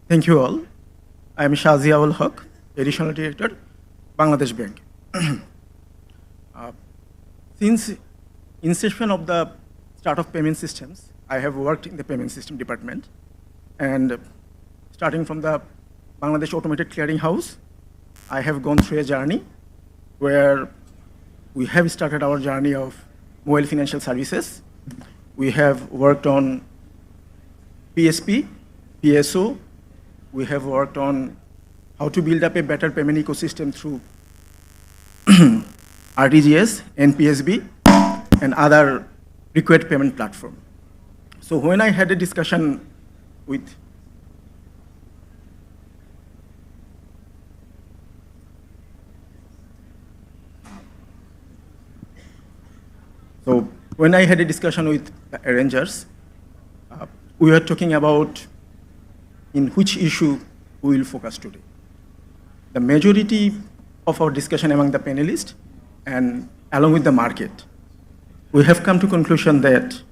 Thank you all. I am Zia-Ul-Haque, Additional Director, Bangladesh Bank. Since inception of the start of payment systems, I have worked in the payment system department. And starting from the Bangladesh Automated Clearing House, I have gone through a journey where we have started our journey of mobile financial services. We have worked on PSP, PSO. We have worked on how to build up a better payment ecosystem through RTGS, NPSB, and other required payment platform. So when I had a discussion with the arrangers, we were talking about in which issue we will focus today. The majority of our discussion among the panelists and along with the market, we have come to conclusion that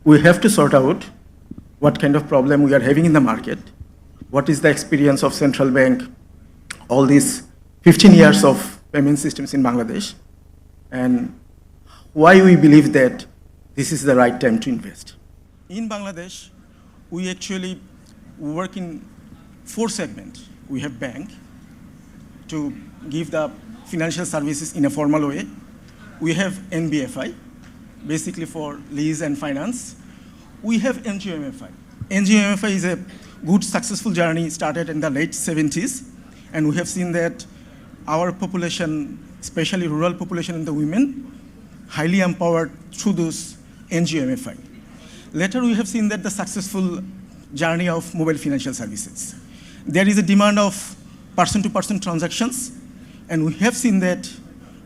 we have to sort out what kind of problem we are having in the market, what is the experience of central bank, all these 15 years of payment systems in Bangladesh, and why we believe that this is the right time to invest. In Bangladesh, we actually work in 4 segments. We have bank to give the financial services in a formal way. We have NBFI, basically for lease and finance. We have NGOMFI. NGOMFI is a good, successful journey started in the late 70s, and we have seen that our population, especially rural population and the women, highly empowered through those NGOMFI. Later, we have seen that the successful journey of mobile financial services. There is a demand of person-to-person transactions, and we have seen that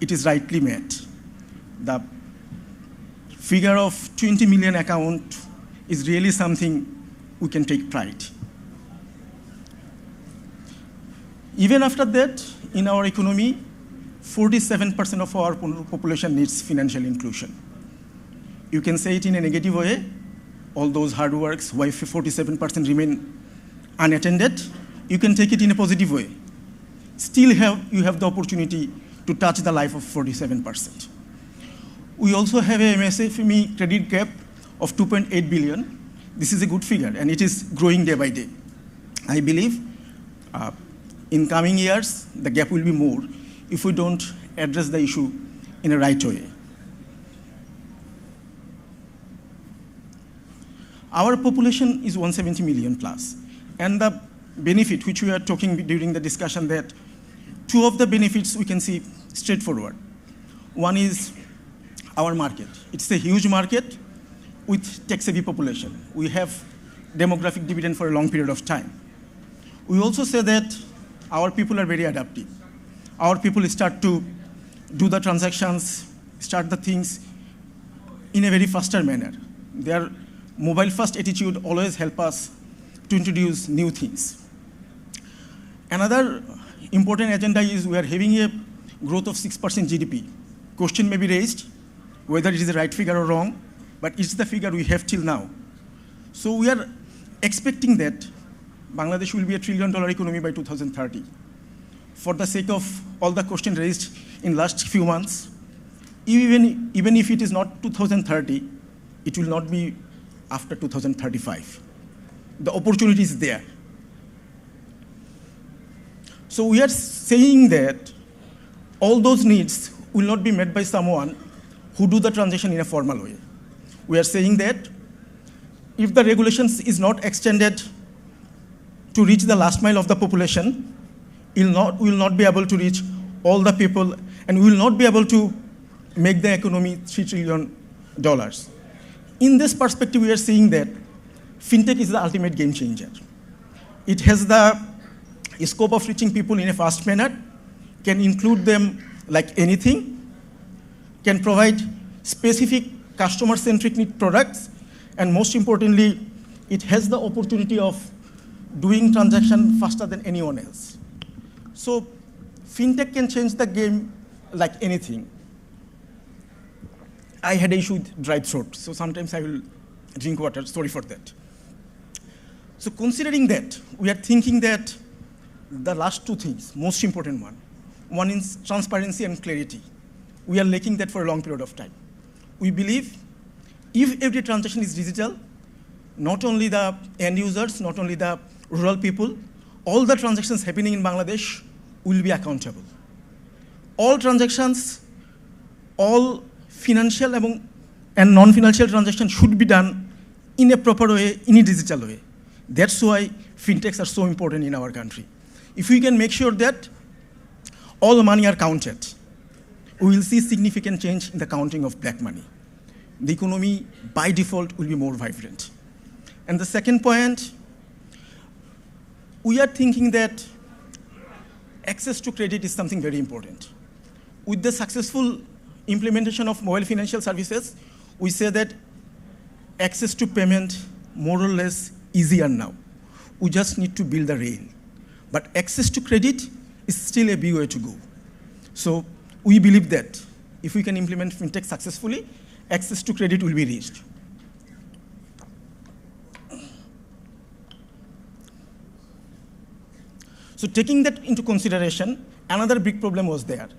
it is rightly met. The figure of 20 million account is really something we can take pride. Even after that, in our economy, 47% of our population needs financial inclusion. You can say it in a negative way, all those hard works, why 47% remain unattended. You can take it in a positive way. Still you have the opportunity to touch the life of 47%. We also have a MSME credit gap of 2.8 billion. This is a good figure, and it is growing day by day. I believe in coming years, the gap will be more if we don't address the issue in a right way. Our population is 170 million plus, and the benefit which we are talking during the discussion, that 2 of the benefits we can see straightforward. One is our market. It's a huge market with tech-savvy population. We have demographic dividend for a long period of time. We also say that our people are very adaptive. Our people start to do the transactions, start the things in a very faster manner. Their mobile-first attitude always help us to introduce new things. Another important agenda is we are having a growth of 6% GDP. Question may be raised whether it is the right figure or wrong, but it's the figure we have till now. So we are expecting that Bangladesh will be $1 trillion economy by 2030. For the sake of all the questions raised in last few months, even if it is not 2030, it will not be after 2035. The opportunity is there. So we are saying that all those needs will not be met by someone who do the transaction in a formal way. We are saying that if the regulations is not extended to reach the last mile of the population, we will not be able to reach all the people, and we will not be able to make the economy $3 trillion. In this perspective, we are seeing that Fintech is the ultimate game changer. It has the scope of reaching people in a fast manner, can include them like anything, can provide specific customer-centric need products, and most importantly, it has the opportunity of doing transaction faster than anyone else. So Fintech can change the game like anything. I had an issue with dry throat, so sometimes I will drink water, sorry for that. So considering that, we are thinking that the last two things, most important one is transparency and clarity. We are lacking that for a long period of time. We believe if every transaction is digital, not only the end users, not only the rural people, all the transactions happening in Bangladesh will be accountable. All transactions, all financial and non-financial transactions should be done in a proper way, in a digital way. That's why fintechs are so important in our country. If we can make sure that all the money are counted, we will see significant change in the counting of black money. The economy, by default, will be more vibrant. And the second point, we are thinking that access to credit is something very important. With the successful implementation of mobile financial services, we say that access to payment more or less easier now. We just need to build the rail. But access to credit is still a big way to go. So we believe that if we can implement fintech successfully, access to credit will be reached. So taking that into consideration, another big problem was there.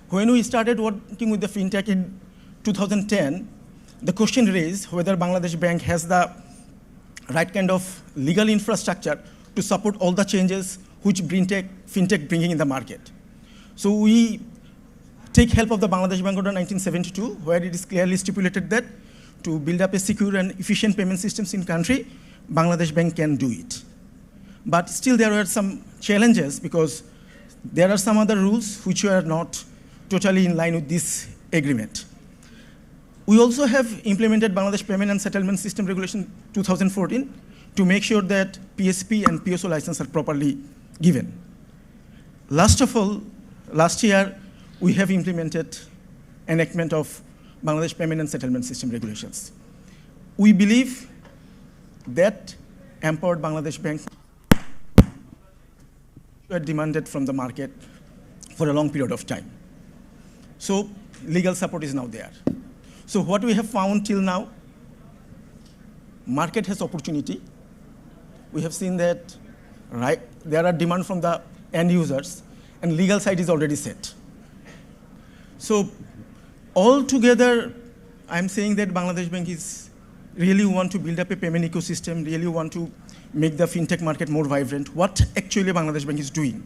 When we started working with the fintech in 2010, the question raised whether Bangladesh Bank has the right kind of legal infrastructure to support all the changes which fintech bringing in the market. So we take help of the Bangladesh Bank Order 1972, where it is clearly stipulated that to build up a secure and efficient payment systems in country, Bangladesh Bank can do it. But still there were some challenges because there are some other rules which were not totally in line with this agreement. We also have implemented Bangladesh Payment and Settlement System Regulation 2014 to make sure that PSP and PSO license are properly given. Last of all, last year, we have implemented enactment of Bangladesh Payment and Settlement System Regulations. We believe that empowered Bangladesh Bank were demanded from the market for a long period of time. So legal support is now there. So what we have found till now, market has opportunity. We have seen that there are demand from the end users, and legal side is already set. So altogether, I'm saying that Bangladesh Bank is really want to build up a payment ecosystem, really want to make the fintech market more vibrant. What actually Bangladesh Bank is doing?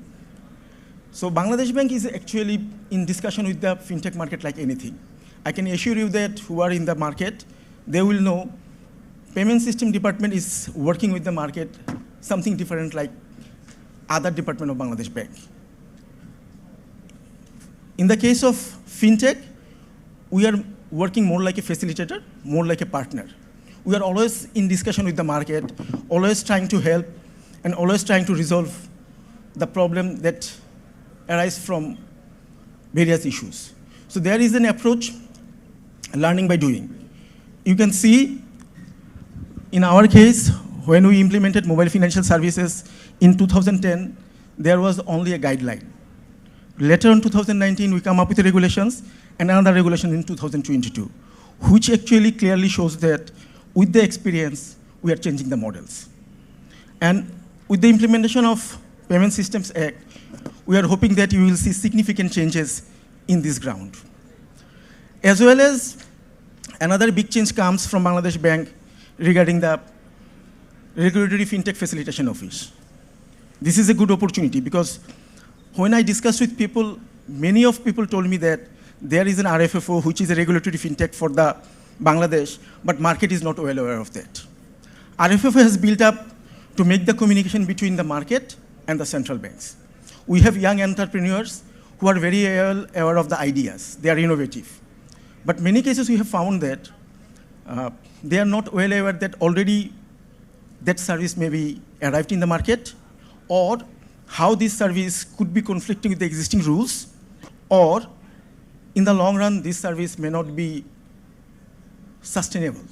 So Bangladesh Bank is actually in discussion with the fintech market like anything. I can assure you that who are in the market, they will know payment system department is working with the market, something different like other department of Bangladesh Bank. In the case of fintech, we are working more like a facilitator, more like a partner. We are always in discussion with the market, always trying to help, and always trying to resolve the problem that arise from various issues. So there is an approach, learning by doing. You can see, in our case, when we implemented mobile financial services in 2010, there was only a guideline. Later in 2019, we come up with the regulations, and another regulation in 2022, which actually clearly shows that with the experience, we are changing the models. And with the implementation of Payment Systems Act, we are hoping that you will see significant changes in this ground. As well as another big change comes from Bangladesh Bank regarding the Regulatory Fintech Facilitation Office. This is a good opportunity because when I discussed with people, many of people told me that there is an RFFO, which is a regulatory fintech for the Bangladesh, but market is not well aware of that. RFFO has built up to make the communication between the market and the central banks. We have young entrepreneurs who are very aware of the ideas. They are innovative. But many cases we have found that they are not well aware that already that service may be arrived in the market, or how this service could be conflicting with the existing rules, or in the long run, this service may not be sustainable.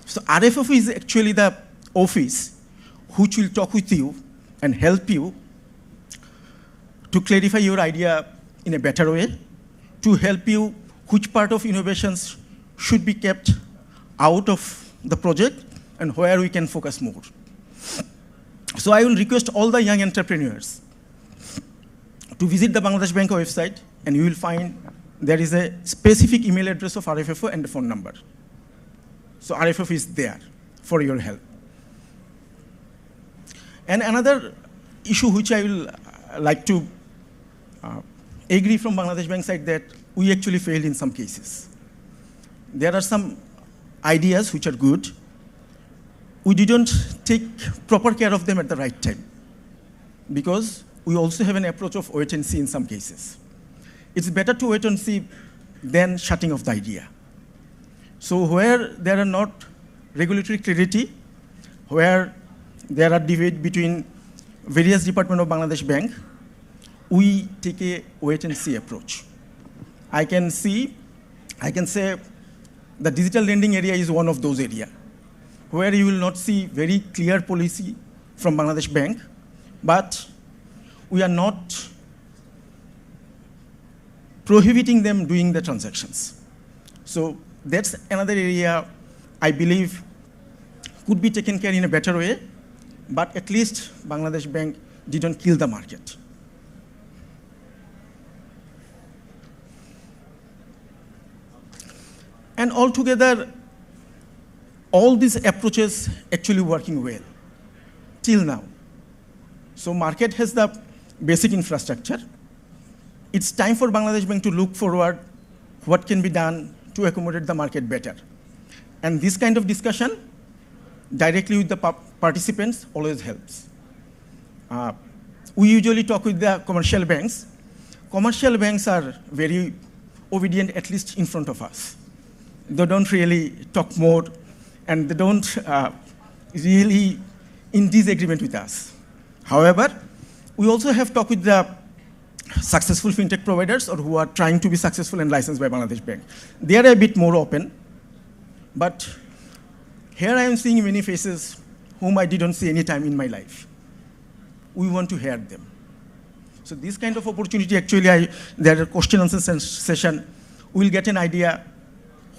So RFFO is actually the office which will talk with you and help you to clarify your idea in a better way, to help you which part of innovations should be kept out of the project and where we can focus more. So I will request all the young entrepreneurs to visit the Bangladesh Bank website, and you will find there is a specific email address of RFFO and a phone number. So RFFO is there for your help. And another issue which I will like to agree from Bangladesh Bank side, that we actually failed in some cases. There are some ideas which are good. We didn't take proper care of them at the right time, because we also have an approach of wait and see in some cases. It's better to wait and see than shutting off the idea. So where there are not regulatory clarity, where there are debate between various departments of Bangladesh Bank, we take a wait and see approach. I can say the digital lending area is one of those areas where you will not see very clear policy from Bangladesh Bank, but we are not prohibiting them doing the transactions. So that's another area I believe could be taken care in a better way, but at least Bangladesh Bank didn't kill the market. And altogether, all these approaches actually working well till now. So market has the basic infrastructure. It's time for Bangladesh Bank to look forward what can be done to accommodate the market better. And this kind of discussion directly with the participants always helps. We usually talk with the commercial banks. Commercial banks are very obedient, at least in front of us. They don't really talk more, and they don't really in disagreement with us. However, we also have talked with the successful fintech providers or who are trying to be successful and licensed by Bangladesh Bank. They are a bit more open, but here I am seeing many faces whom I didn't see any time in my life. We want to hear them. So this kind of opportunity, actually, there are question and answer session, we'll get an idea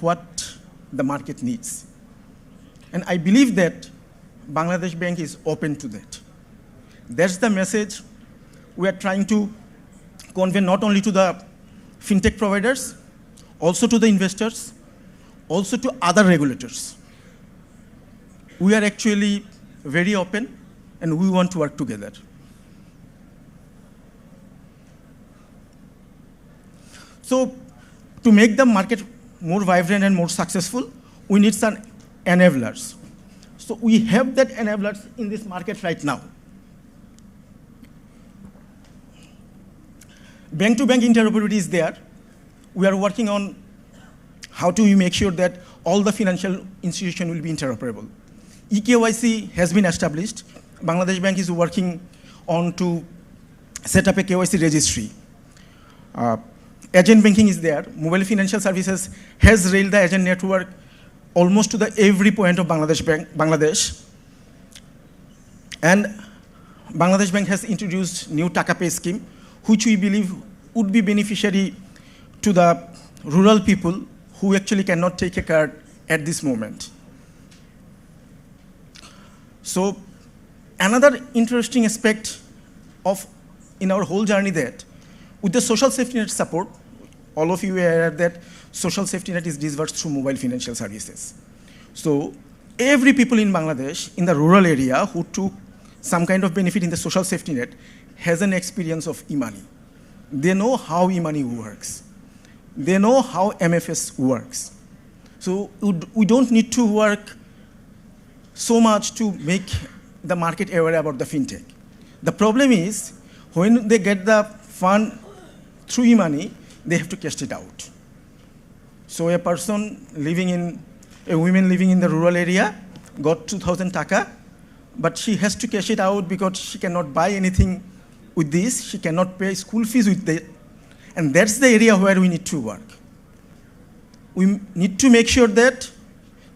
what the market needs. And I believe that Bangladesh Bank is open to that. That's the message we are trying to convey, not only to the fintech providers, also to the investors, also to other regulators. We are actually very open, and we want to work together. So to make the market more vibrant and more successful, we need some enablers. So we have that enablers in this market right now. Bank-to-bank interoperability is there. We are working on how to make sure that all the financial institutions will be interoperable. eKYC has been established. Bangladesh Bank is working on to set up a KYC registry. Agent banking is there. Mobile financial services has railed the agent network almost to the every point of Bangladesh. And Bangladesh Bank has introduced new TallyPay scheme, which we believe would be beneficiary to the rural people who actually cannot take a card at this moment. So another interesting aspect of in our whole journey that with the social safety net support, all of you are aware that social safety net is disbursed through mobile financial services. So every people in Bangladesh in the rural area who took some kind of benefit in the social safety net has an experience of e-money. They know how e-money works. They know how MFS works. So we don't need to work so much to make the market aware about the fintech. The problem is when they get the fund through e-money, they have to cash it out. So a woman living in the rural area got 2,000 taka, but she has to cash it out because she cannot buy anything with this. She cannot pay school fees with it. And that's the area where we need to work. We need to make sure that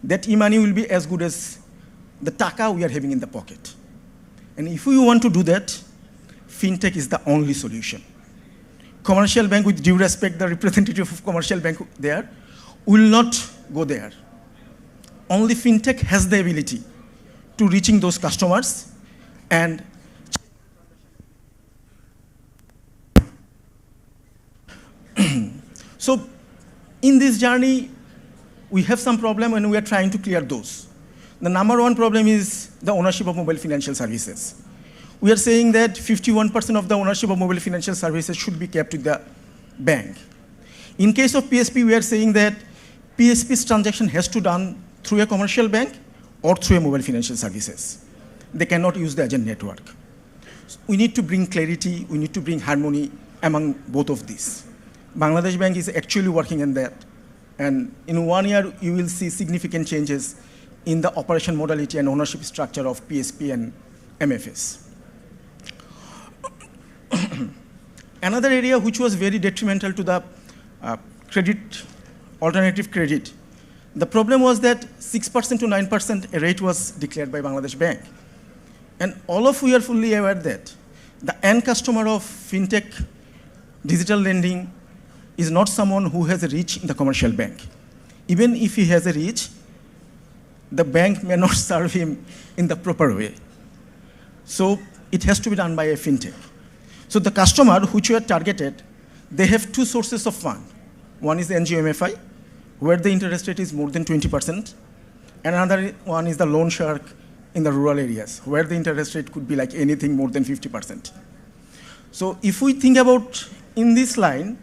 that e-money will be as good as the taka we are having in the pocket. And if we want to do that, fintech is the only solution. Commercial bank, with due respect, the representative of commercial bank there, will not go there. Only fintech has the ability to reaching those customers And so in this journey, we have some problem and we are trying to clear those. The number one problem is the ownership of mobile financial services. We are saying that 51% of the ownership of mobile financial services should be kept with the bank. In case of PSP, we are saying that PSP's transaction has to be done through a commercial bank or through a mobile financial services. They cannot use the agent network. We need to bring clarity, we need to bring harmony among both of these. Bangladesh Bank is actually working on that. And in 1 year, you will see significant changes in the operation modality and ownership structure of PSP and MFS. Another area which was very detrimental to the credit, alternative credit, the problem was that 6% to 9% rate was declared by Bangladesh Bank. And all of we are fully aware that the end customer of fintech digital lending is not someone who has a reach in the commercial bank. Even if he has a reach, the bank may not serve him in the proper way. So it has to be done by a fintech. So the customer which we are targeted, they have two sources of fund. One is the NGO-MFI, where the interest rate is more than 20%. And another one is the loan shark in the rural areas, where the interest rate could be like anything more than 50%. So if we think about in this line,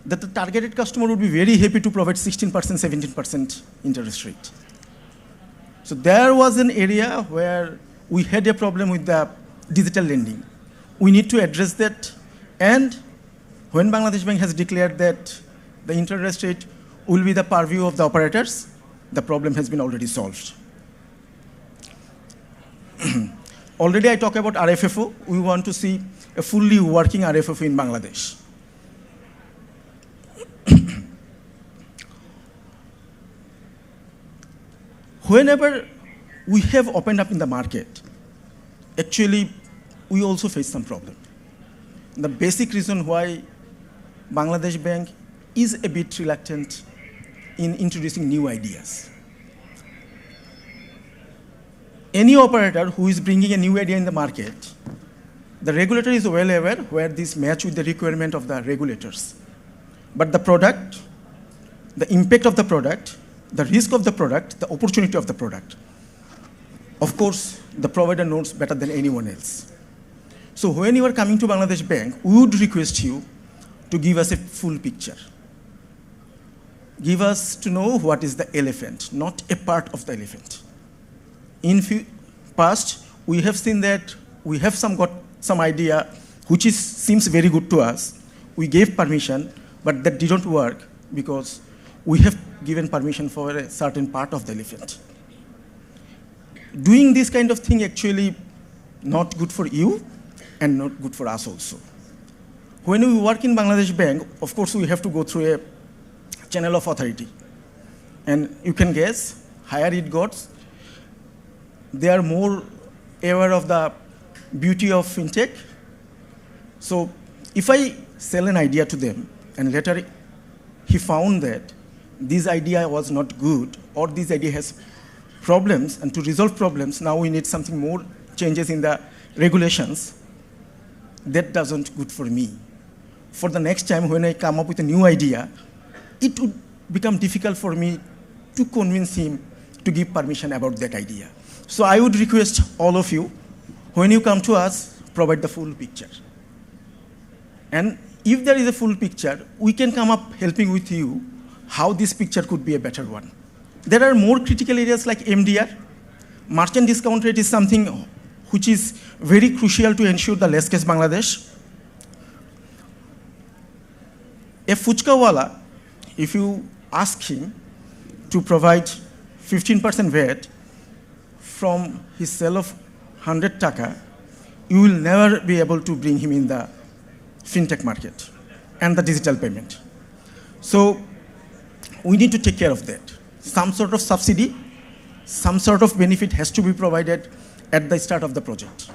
that the targeted customer would be very happy to provide 16%, 17% interest rate. So there was an area where we had a problem with the digital lending. We need to address that. And when Bangladesh Bank has declared that the interest rate will be the purview of the operators, the problem has been already solved. Already I talked about RFFO. We want to see a fully working RFFO in Bangladesh. Whenever we have opened up in the market, actually, we also face some problem. The basic reason why Bangladesh Bank is a bit reluctant in introducing new ideas. Any operator who is bringing a new idea in the market, the regulator is well aware where this match with the requirement of the regulators. But the product, the impact of the product, the risk of the product, the opportunity of the product, of course, the provider knows better than anyone else. So when you are coming to Bangladesh Bank, we would request you to give us a full picture. Give us to know what is the elephant, not a part of the elephant. In past, we have seen that we have got some idea which seems very good to us. We gave permission, but that didn't work because we have given permission for a certain part of the elephant. Doing this kind of thing actually not good for you and not good for us also. When we work in Bangladesh Bank, of course we have to go through a channel of authority. And you can guess, higher it goes, they are more aware of the beauty of fintech. So if I sell an idea to them and later he found that this idea was not good or this idea has problems, and to resolve problems, now we need something more changes in the regulations, that doesn't good for me. For the next time when I come up with a new idea, it would become difficult for me to convince him to give permission about that idea. So I would request all of you, when you come to us, provide the full picture. And if there is a full picture, we can come up helping with you how this picture could be a better one. There are more critical areas like MDR. Merchant discount rate is something which is very crucial to ensure the less case Bangladesh. A fuchka wala, if you ask him to provide 15% VAT from his sale of 100 taka, you will never be able to bring him in the fintech market and the digital payment. So we need to take care of that. Some sort of subsidy, some sort of benefit has to be provided at the start of the project.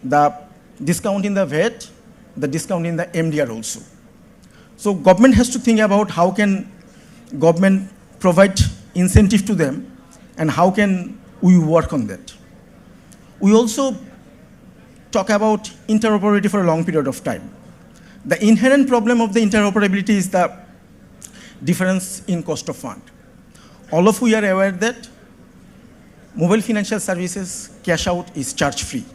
The discount in the VAT, the discount in the MDR also. So government has to think about how can government provide incentive to them and how can we work on that. We also talk about interoperability for a long period of time. The inherent problem of the interoperability is the difference in cost of fund. All of you are aware that mobile financial services cash out is charge-free,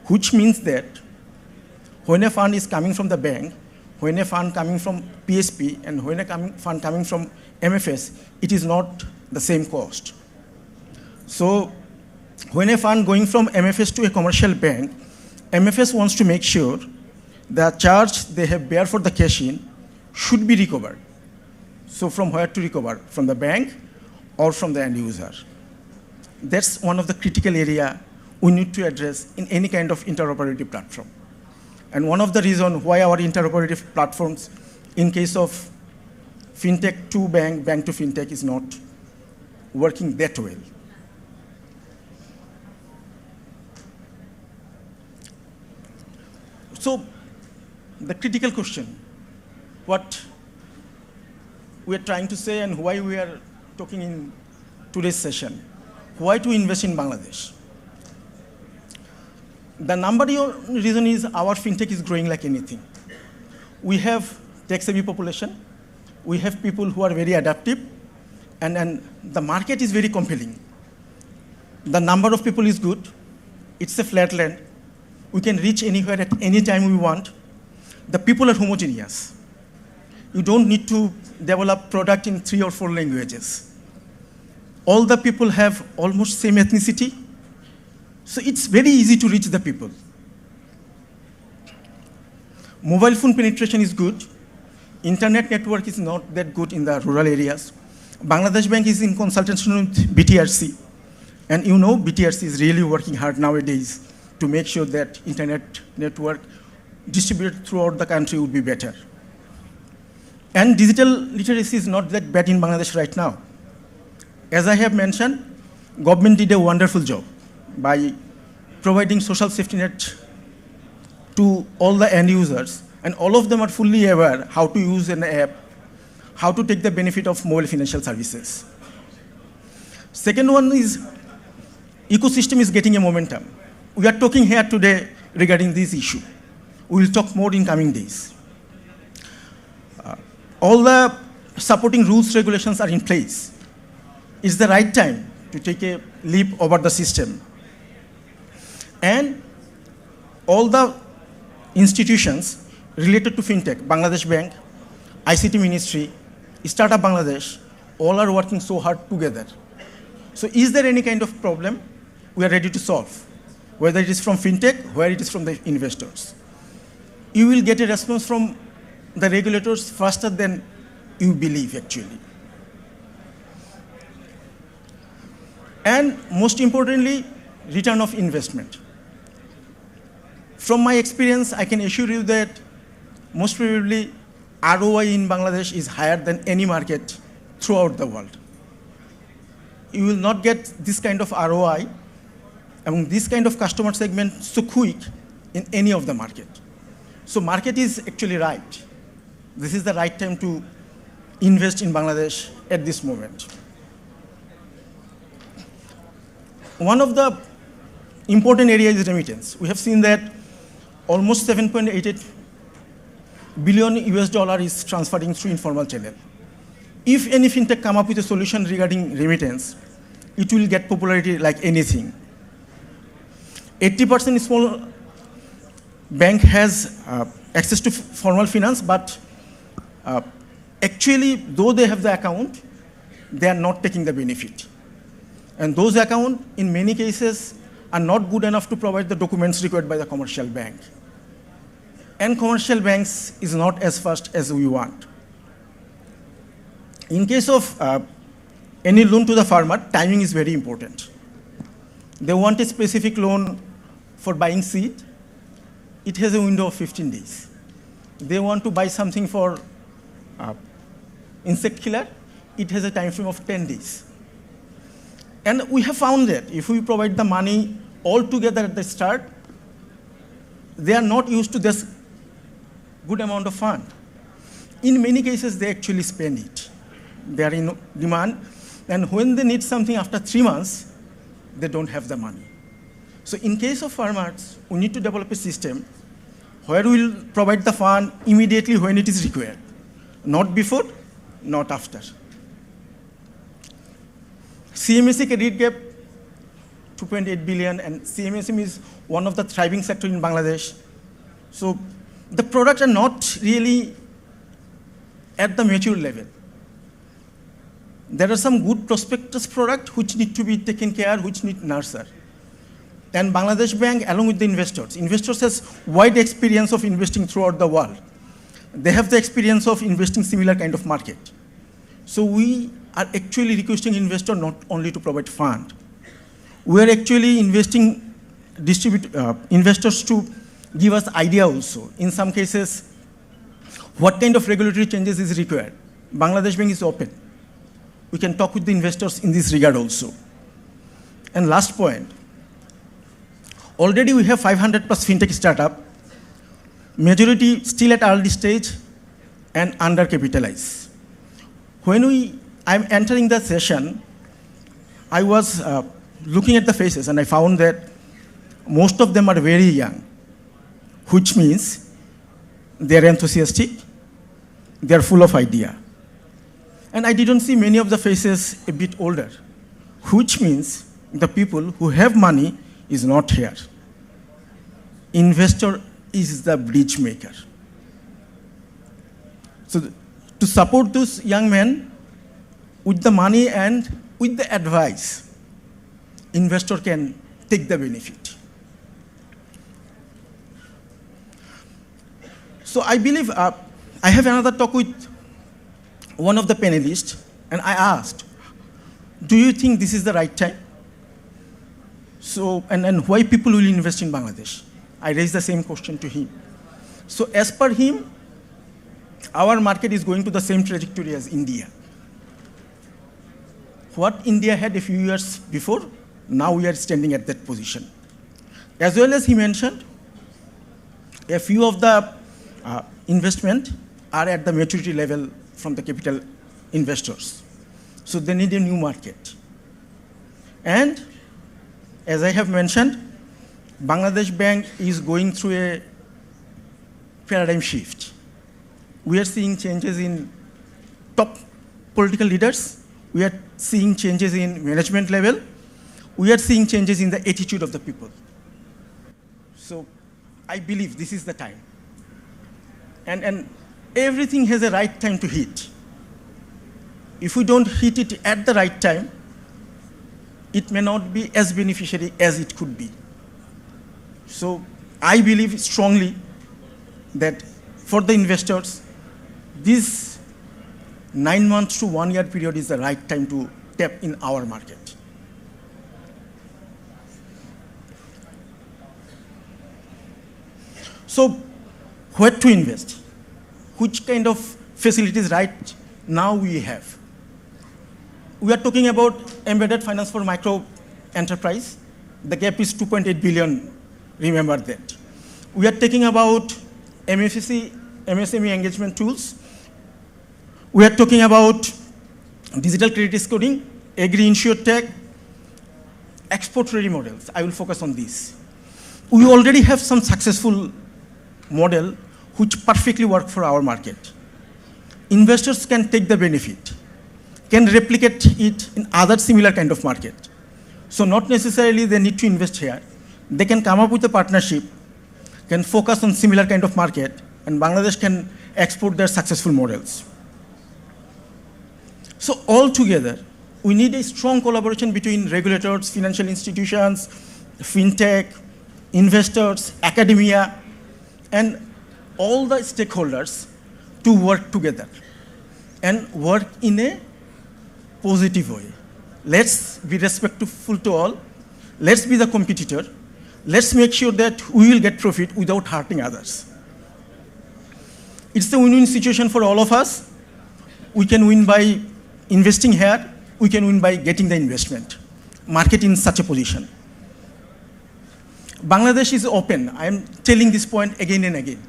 which means that when a fund is coming from the bank, when a fund coming from PSP, and when a fund coming from MFS, it is not the same cost. So when a fund going from MFS to a commercial bank, MFS wants to make sure the charge they have bear for the cash-in should be recovered. So from where to recover? From the bank or from the end user? That's one of the critical area we need to address in any kind of interoperative platform. And one of the reasons why our interoperative platforms, in case of fintech to bank, bank to fintech, is not working that well. So the critical question, what we are trying to say and why we are talking in today's session, why to invest in Bangladesh? The number one reason is our fintech is growing like anything. We have tech-savvy population. We have people who are very adaptive, and the market is very compelling. The number of people is good. It's a flat land. We can reach anywhere at any time we want. The people are homogeneous. You don't need to develop product in 3 or 4 languages. All the people have almost same ethnicity. So it's very easy to reach the people. Mobile phone penetration is good. Internet network is not that good in the rural areas. Bangladesh Bank is in consultation with BTRC. And you know BTRC is really working hard nowadays to make sure that internet network distributed throughout the country would be better. And digital literacy is not that bad in Bangladesh right now. As I have mentioned, government did a wonderful job by providing social safety net to all the end users, and all of them are fully aware how to use an app, how to take the benefit of mobile financial services. Second one is ecosystem is getting a momentum. We are talking here today regarding this issue. We will talk more in coming days. All the supporting rules, regulations are in place. It's the right time to take a leap over the system. And all the institutions related to fintech, Bangladesh Bank, ICT Ministry, Startup Bangladesh, all are working so hard together. So is there any kind of problem we are ready to solve? Whether it is from fintech, whether it is from the investors. You will get a response from the regulators faster than you believe, actually. And most importantly, return of investment. From my experience, I can assure you that most probably ROI in Bangladesh is higher than any market throughout the world. You will not get this kind of ROI among this kind of customer segment so quick in any of the market. So market is actually right. This is the right time to invest in Bangladesh at this moment. One of the important areas is remittance. We have seen that almost 7.88 billion US dollar is transferring through informal channel. If any fintech come up with a solution regarding remittance, it will get popularity like anything. 80% small bank has access to formal finance, but actually, though they have the account, they are not taking the benefit. And those accounts, in many cases, are not good enough to provide the documents required by the commercial bank. And commercial banks is not as fast as we want. In case of any loan to the farmer, timing is very important. They want a specific loan for buying seed. It has a window of 15 days. They want to buy something for insect killer. It has a time frame of 10 days. And we have found that if we provide the money all together at the start, they are not used to this good amount of fund. In many cases, they actually spend it. They are in demand, and when they need something after 3 months, they don't have the money. So in case of farmers, we need to develop a system where we will provide the fund immediately when it is required, not before, not after. CMSE credit gap, 2.8 billion, and CMSE is one of the thriving sector in Bangladesh. So the products are not really at the mature level. There are some good prospectus products which need to be taken care, which need nurture. And Bangladesh Bank, along with the investors has wide experience of investing throughout the world. They have the experience of investing similar kind of market. So we are actually requesting investor not only to provide fund. We are actually investing investors to give us idea also. In some cases, what kind of regulatory changes is required. Bangladesh Bank is open. We can talk with the investors in this regard also. And last point, already we have 500 plus fintech startup, majority still at early stage and undercapitalized. When I'm entering the session, I was looking at the faces and I found that most of them are very young, which means they're enthusiastic, they're full of idea. And I didn't see many of the faces a bit older, which means the people who have money is not here. Investor is the bridge maker. So to support those young men with the money and with the advice, investor can take the benefit. So I believe I have another talk with one of the panelists, and I asked, do you think this is the right time? So, and why people will invest in Bangladesh? I raised the same question to him. So as per him, our market is going to the same trajectory as India. What India had a few years before, now we are standing at that position. As well as he mentioned, a few of the investment are at the maturity level from the capital investors. So they need a new market. And as I have mentioned, Bangladesh Bank is going through a paradigm shift. We are seeing changes in top political leaders. We are seeing changes in management level. We are seeing changes in the attitude of the people. So I believe this is the time. And everything has a right time to hit. If we don't hit it at the right time, it may not be as beneficiary as it could be. So I believe strongly that for the investors, this 9 months to 1 year period is the right time to tap in our market. So where to invest? Which kind of facilities right now we have? We are talking about embedded finance for micro enterprise. The gap is 2.8 billion, remember that. We are talking about MSME engagement tools. We are talking about digital credit scoring, agri-insurtech, export-ready models. I will focus on this. We already have some successful model which perfectly work for our market. Investors can take the benefit, can replicate it in other similar kind of market. So not necessarily they need to invest here. They can come up with a partnership, can focus on similar kind of market, and Bangladesh can export their successful models. So altogether, we need a strong collaboration between regulators, financial institutions, fintech, investors, academia, and all the stakeholders to work together and work in a positive way. Let's be respectful to all. Let's be the competitor. Let's make sure that we will get profit without hurting others. It's a win-win situation for all of us. We can win by investing here. We can win by getting the investment. Market in such a position. Bangladesh is open. I am telling this point again and again.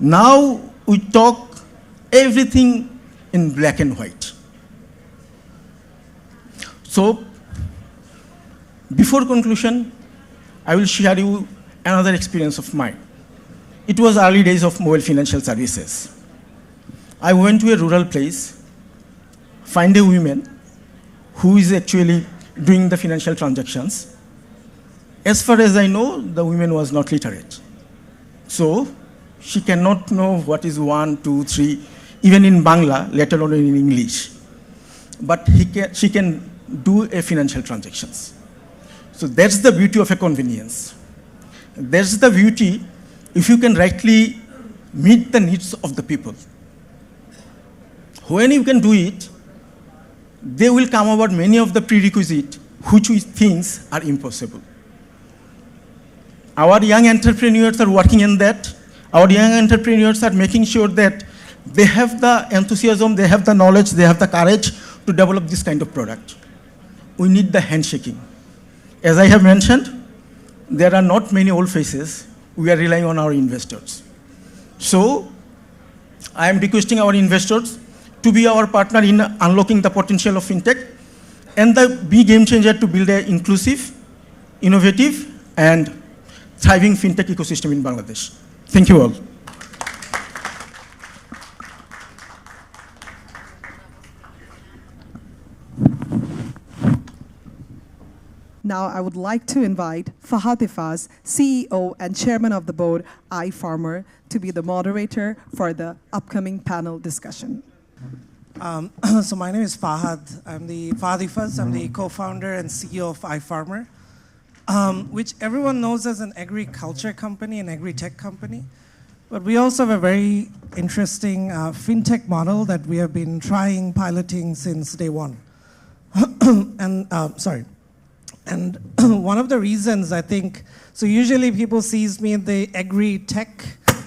Now we talk everything in black and white. So, before conclusion, I will share you another experience of mine. It was early days of mobile financial services. I went to a rural place, find a woman who is actually doing the financial transactions. As far as I know, the woman was not literate. So she cannot know what is 1, 2, 3, even in Bangla, let alone in English. But she can do a financial transactions. So that's the beauty of a convenience. That's the beauty if you can rightly meet the needs of the people. When you can do it, they will come about many of the prerequisites which we think are impossible. Our young entrepreneurs are working in that. Our young entrepreneurs are making sure that they have the enthusiasm, they have the knowledge, they have the courage to develop this kind of product. We need the handshaking. As I have mentioned, there are not many old faces. We are relying on our investors. So I am requesting our investors to be our partner in unlocking the potential of fintech and be game changer to build an inclusive, innovative, and thriving fintech ecosystem in Bangladesh. Thank you all. Now I would like to invite Fahad Ifaz, CEO and Chairman of the Board, iFarmer, to be the moderator for the upcoming panel discussion. So my name is Fahad. Fahad Ifaz. I'm the co-founder and CEO of iFarmer, which everyone knows as an agriculture company, an agri-tech company. But we also have a very interesting fintech model that we have been piloting since day one. And one of the reasons I think, so usually people sees me in the agri-tech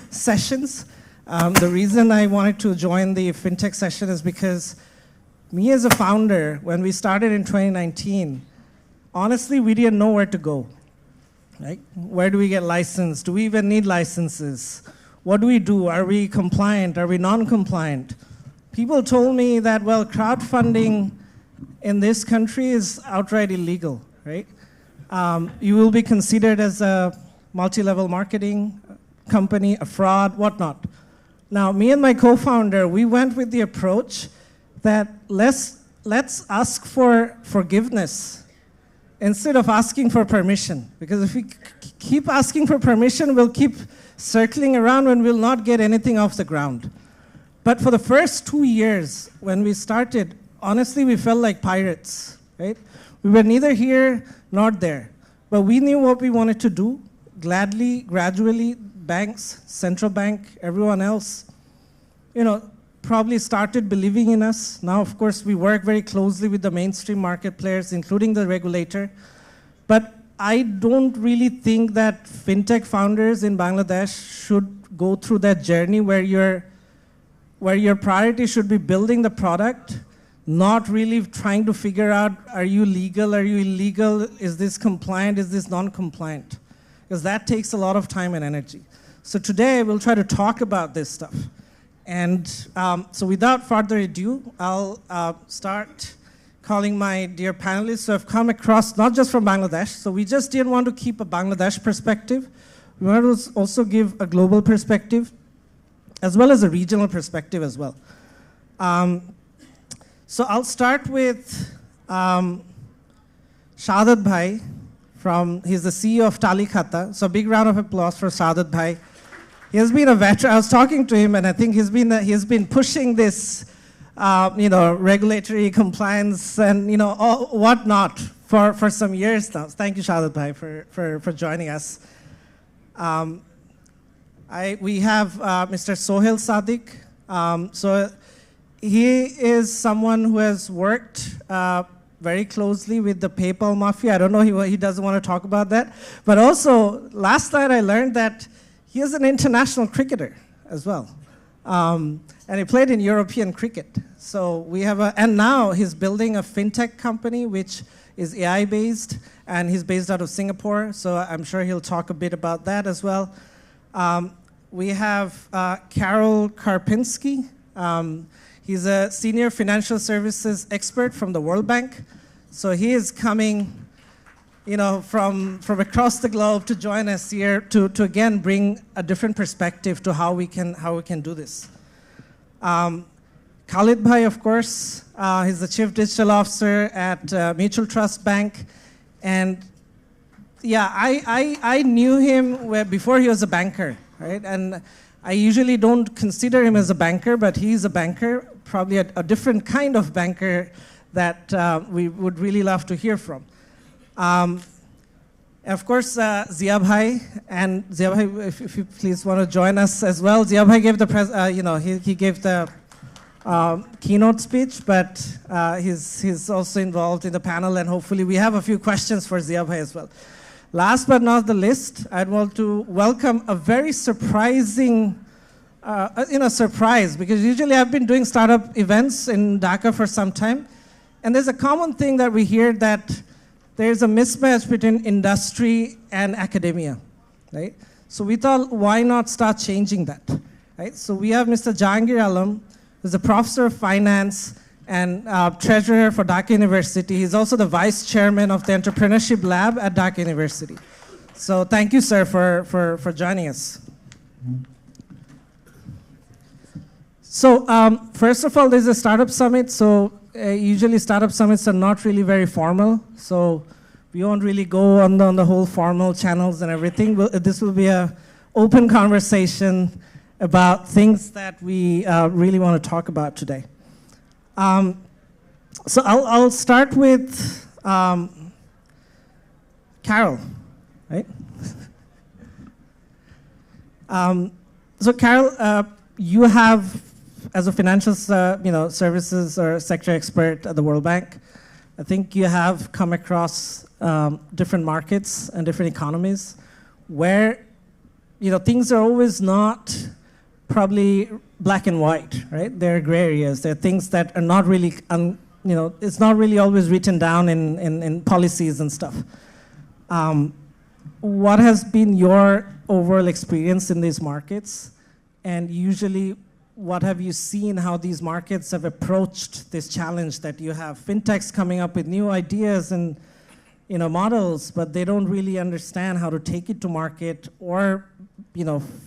sessions. The reason I wanted to join the fintech session is because me as a founder, when we started in 2019, honestly, we didn't know where to go. Right? Where do we get licensed? Do we even need licenses? What do we do? Are we compliant? Are we non-compliant? People told me that, well, crowdfunding in this country is outright illegal, right? You will be considered as a multi-level marketing company, a fraud, whatnot. Now, me and my co-founder, we went with the approach that let's ask for forgiveness instead of asking for permission. Because if we keep asking for permission, we'll keep circling around and we'll not get anything off the ground. But for the first 2 years, when we started, honestly, we felt like pirates, right? We were neither here nor there. But we knew what we wanted to do, gladly, gradually. Banks, central bank, everyone else, probably started believing in us. Now, of course, we work very closely with the mainstream market players, including the regulator. But I don't really think that fintech founders in Bangladesh should go through that journey where your priority should be building the product, not really trying to figure out, are you legal, are you illegal, is this compliant, is this non-compliant? Because that takes a lot of time and energy. So today, we'll try to talk about this stuff. And so without further ado, I'll start calling my dear panelists who have come across, not just from Bangladesh. So we just didn't want to keep a Bangladesh perspective. We want to also give a global perspective, as well as a regional perspective as well. So I'll start with Shahadat Bhai. He's the CEO of TallyKhata. So big round of applause for Shahadat Bhai. He has been a veteran. I was talking to him, and I think he's been pushing this, regulatory compliance and all whatnot for some years now. Thank you, Shahadat Bhai, for joining us. We have Mr. Sohail Sadiq. So he is someone who has worked very closely with the PayPal mafia. I don't know, he doesn't want to talk about that. But also, last night I learned that he is an international cricketer as well. And he played in European cricket. So we have and now he's building a fintech company which is AI-based, and he's based out of Singapore. So I'm sure he'll talk a bit about that as well. We have Karol Karpinski. He's a senior financial services expert from the World Bank. So he is coming, from across the globe to join us here to again bring a different perspective to how we can do this. Khalid Bhai, of course, he's the Chief Digital Officer at Mutual Trust Bank, and yeah, I knew him before he was a banker, right? And I usually don't consider him as a banker, but he's a banker, probably a different kind of banker that we would really love to hear from. Of course, Zia Bhai, and Zia Bhai, if you please want to join us as well. Zia Bhai gave the he gave the keynote speech, but he's also involved in the panel, and hopefully we have a few questions for Zia Bhai as well. Last but not the least, I'd want to welcome a very surprising, surprise, because usually I've been doing startup events in Dhaka for some time, and there's a common thing that we hear, that there's a mismatch between industry and academia, right? So we thought, why not start changing that, right? So we have Mr. Jahangir Alam, who's a professor of finance and treasurer for Dhaka University. He's also the vice chairman of the entrepreneurship lab at Dhaka University. So thank you, sir, for joining us. So first of all, there's a startup summit. So usually startup summits are not really very formal. So we won't really go on the whole formal channels and everything. This will be an open conversation about things that we really want to talk about today. So I'll start with Carol, right? So Carol, you have, as a financial services or sector expert at the World Bank, I think you have come across different markets and different economies where things are always not probably black and white, right? There are gray areas. There are things that are not really, it's not really always written down in policies and stuff. What has been your overall experience in these markets? And usually, what have you seen how these markets have approached this challenge that you have? Fintechs coming up with new ideas and models, but they don't really understand how to take it to market or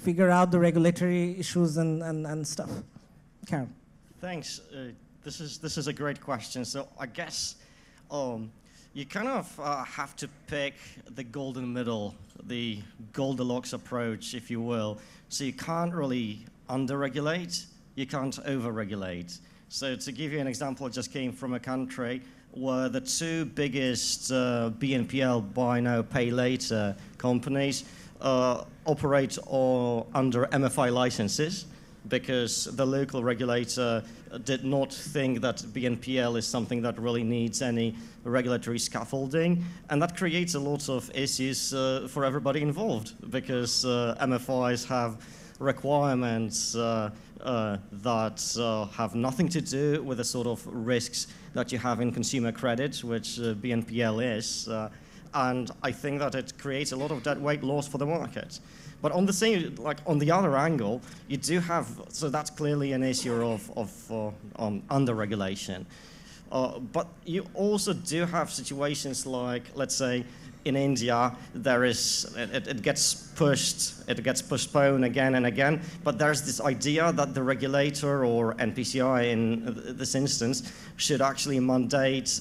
figure out the regulatory issues and stuff. Karen. Thanks. This is a great question. So I guess you kind of have to pick the golden middle, the Goldilocks approach, if you will. So you can't really under-regulate, you can't over-regulate. So to give you an example, I just came from a country where the two biggest BNPL, buy now, pay later companies operate under MFI licenses because the local regulator did not think that BNPL is something that really needs any regulatory scaffolding. And that creates a lot of issues for everybody involved because MFIs have requirements that have nothing to do with the sort of risks that you have in consumer credit, which BNPL is. And I think that it creates a lot of deadweight loss for the market. But on the same, on the other angle, you do have, so that's clearly an issue of under-regulation. But you also do have situations like, let's say, in India, it gets postponed again and again, but there's this idea that the regulator or NPCI in this instance should actually mandate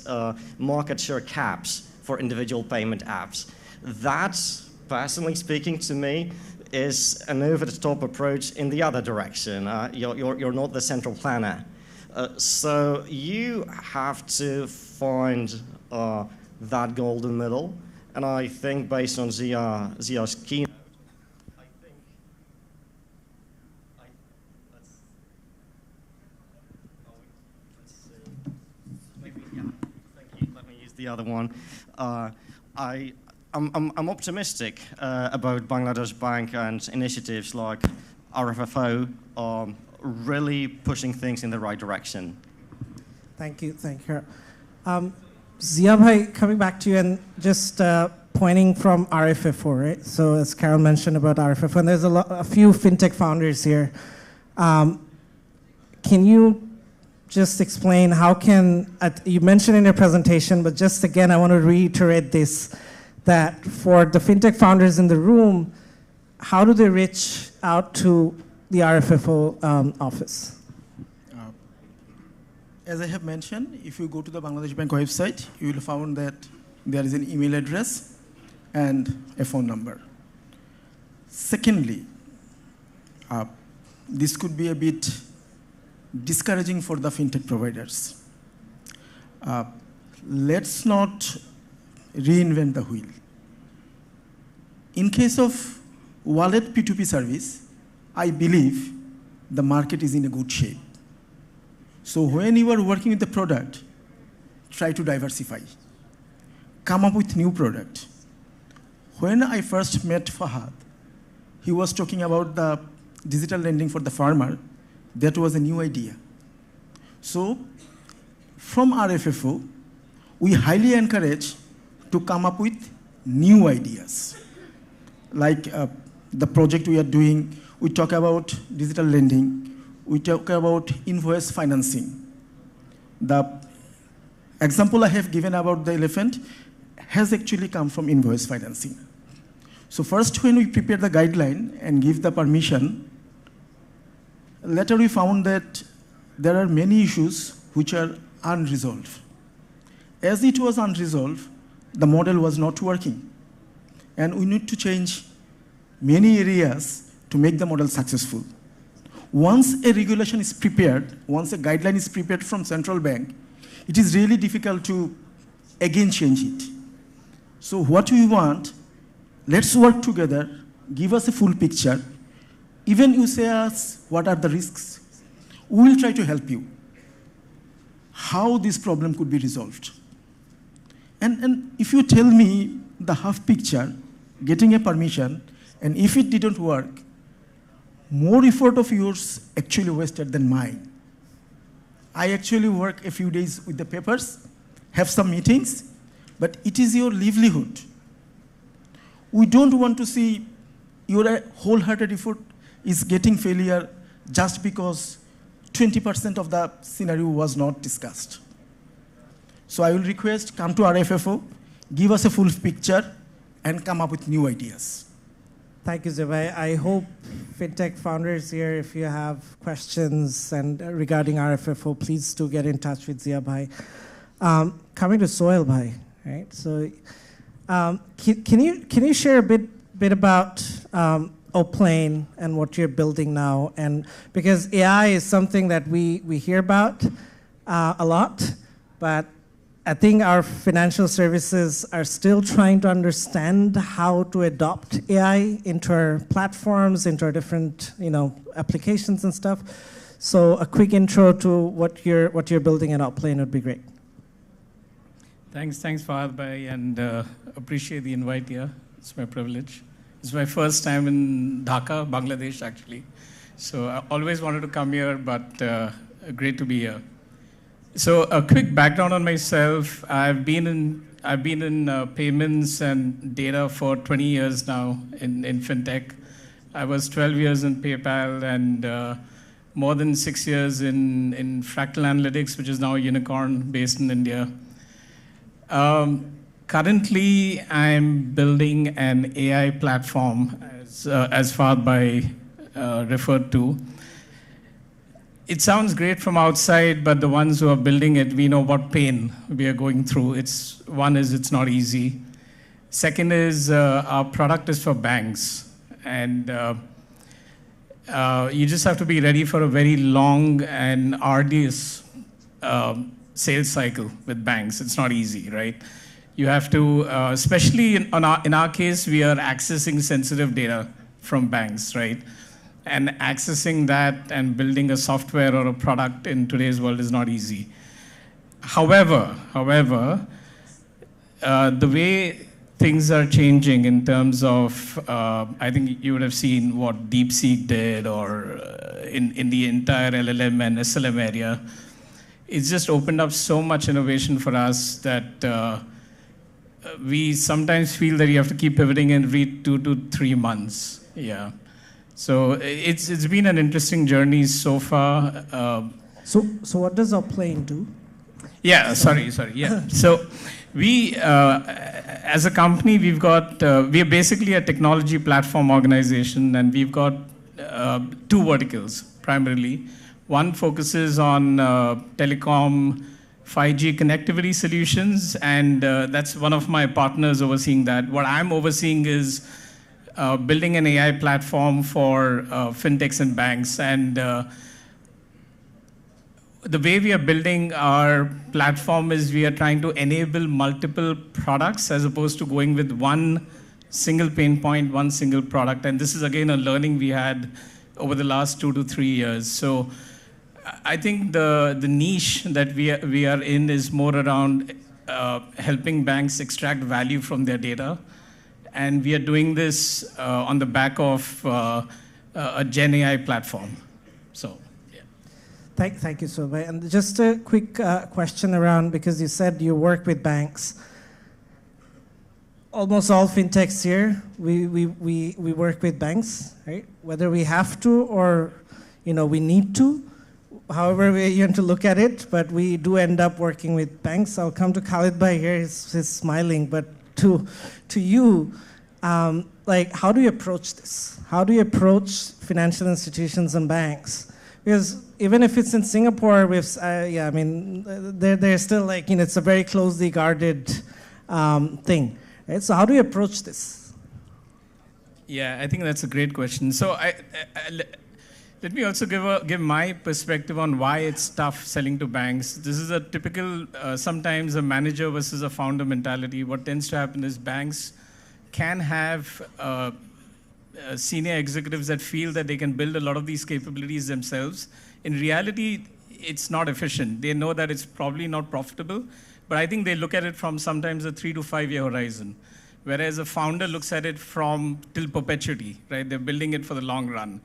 market share caps for individual payment apps. That, personally speaking to me, is an over-the-top approach in the other direction. You're not the central planner. So you have to find that golden middle. And I think based on Zia's keynote, let's see. Maybe, yeah, thank you. Let me use the other one. I'm optimistic about Bangladesh Bank and initiatives like RFFO really pushing things in the right direction. Thank you, Zia Bhai, coming back to you and just pointing from RFFO, right? So as Carol mentioned about RFFO, and there's a few fintech founders here. Can you just explain how can, you mentioned in your presentation, but just again, I want to reiterate this, that for the fintech founders in the room, how do they reach out to the RFFO office? As I have mentioned, if you go to the Bangladesh Bank website, you will find that there is an email address and a phone number. Secondly, this could be a bit discouraging for the fintech providers. Let's not reinvent the wheel. In case of wallet P2P service, I believe the market is in a good shape. So when you are working with the product, try to diversify. Come up with new product. When I first met Fahad, he was talking about the digital lending for the farmer. That was a new idea. So from RFFO, we highly encourage to come up with new ideas. Like the project we are doing, we talk about digital lending, we talk about invoice financing. The example I have given about the elephant has actually come from invoice financing. So first, when we prepare the guideline and give the permission, later we found that there are many issues which are unresolved. As it was unresolved, the model was not working. And we need to change many areas to make the model successful. Once a regulation is prepared, once a guideline is prepared from central bank, it is really difficult to again change it. So what we want, let's work together, give us a full picture. Even you say us, what are the risks? We will try to help you. How this problem could be resolved. And if you tell me the half picture, getting a permission, and if it didn't work, more effort of yours actually wasted than mine. I actually work a few days with the papers, have some meetings, but it is your livelihood. We don't want to see your wholehearted effort is getting failure just because 20% of the scenario was not discussed. So I will request, come to RFFO, give us a full picture, and come up with new ideas. Thank you, Zia. I hope fintech founders here, if you have questions and regarding RFFO, please do get in touch with Zia Bhai. Coming to Sohail Bhai, right? So, can you share a bit about Oplane and what you're building now? And because AI is something that we hear about a lot, but I think our financial services are still trying to understand how to adopt AI into our platforms, into our different applications and stuff. So a quick intro to what you're building at Oplane would be great. Thanks, Fahad Bhai, and appreciate the invite here. It's my privilege. It's my first time in Dhaka, Bangladesh, actually. So I always wanted to come here, but great to be here. So a quick background on myself. I've been in payments and data for 20 years now in fintech. I was 12 years in PayPal and more than 6 years in Fractal Analytics, which is now a unicorn based in India. Currently, I'm building an AI platform, as Fahad Bhai referred to. It sounds great from outside, but the ones who are building it, we know what pain we are going through. One is it's not easy. Second is our product is for banks. And you just have to be ready for a very long and arduous sales cycle with banks. It's not easy, right? You have to, especially in our case, we are accessing sensitive data from banks, right? And accessing that and building a software or a product in today's world is not easy. However, the way things are changing in terms of, I think you would have seen what DeepSeek did or in the entire LLM and SLM area. It's just opened up so much innovation for us that we sometimes feel that you have to keep pivoting every 2 to 3 months. Yeah. So it's been an interesting journey so far. So what does our plane do? Yeah, sorry, yeah. So we, as a company, we are basically a technology platform organization, and we've got two verticals primarily. One focuses on telecom 5G connectivity solutions, and that's one of my partners overseeing that. What I'm overseeing is building an AI platform for fintechs and banks. And the way we are building our platform is we are trying to enable multiple products as opposed to going with one single pain point, one single product. And this is, again, a learning we had over the last 2 to 3 years. So I think the niche that we are in is more around helping banks extract value from their data. And we are doing this on the back of a Gen AI platform. So, yeah. Thank you, Sulbhai. And just a quick question around, because you said you work with banks. Almost all fintechs here, we work with banks, right? Whether we have to or we need to, however we want to look at it, but we do end up working with banks. I'll come to Khalid Bhai here, he's smiling, but to you, how do you approach this? How do you approach financial institutions and banks? Because even if it's in Singapore, they're still it's a very closely guarded thing. Right? So how do you approach this? Yeah, I think that's a great question. So let me also give my perspective on why it's tough selling to banks. This is a typical, sometimes a manager versus a founder mentality. What tends to happen is banks can have senior executives that feel that they can build a lot of these capabilities themselves. In reality, it's not efficient. They know that it's probably not profitable, but I think they look at it from sometimes a 3 to 5 year horizon. Whereas a founder looks at it from till perpetuity, right? They're building it for the long run.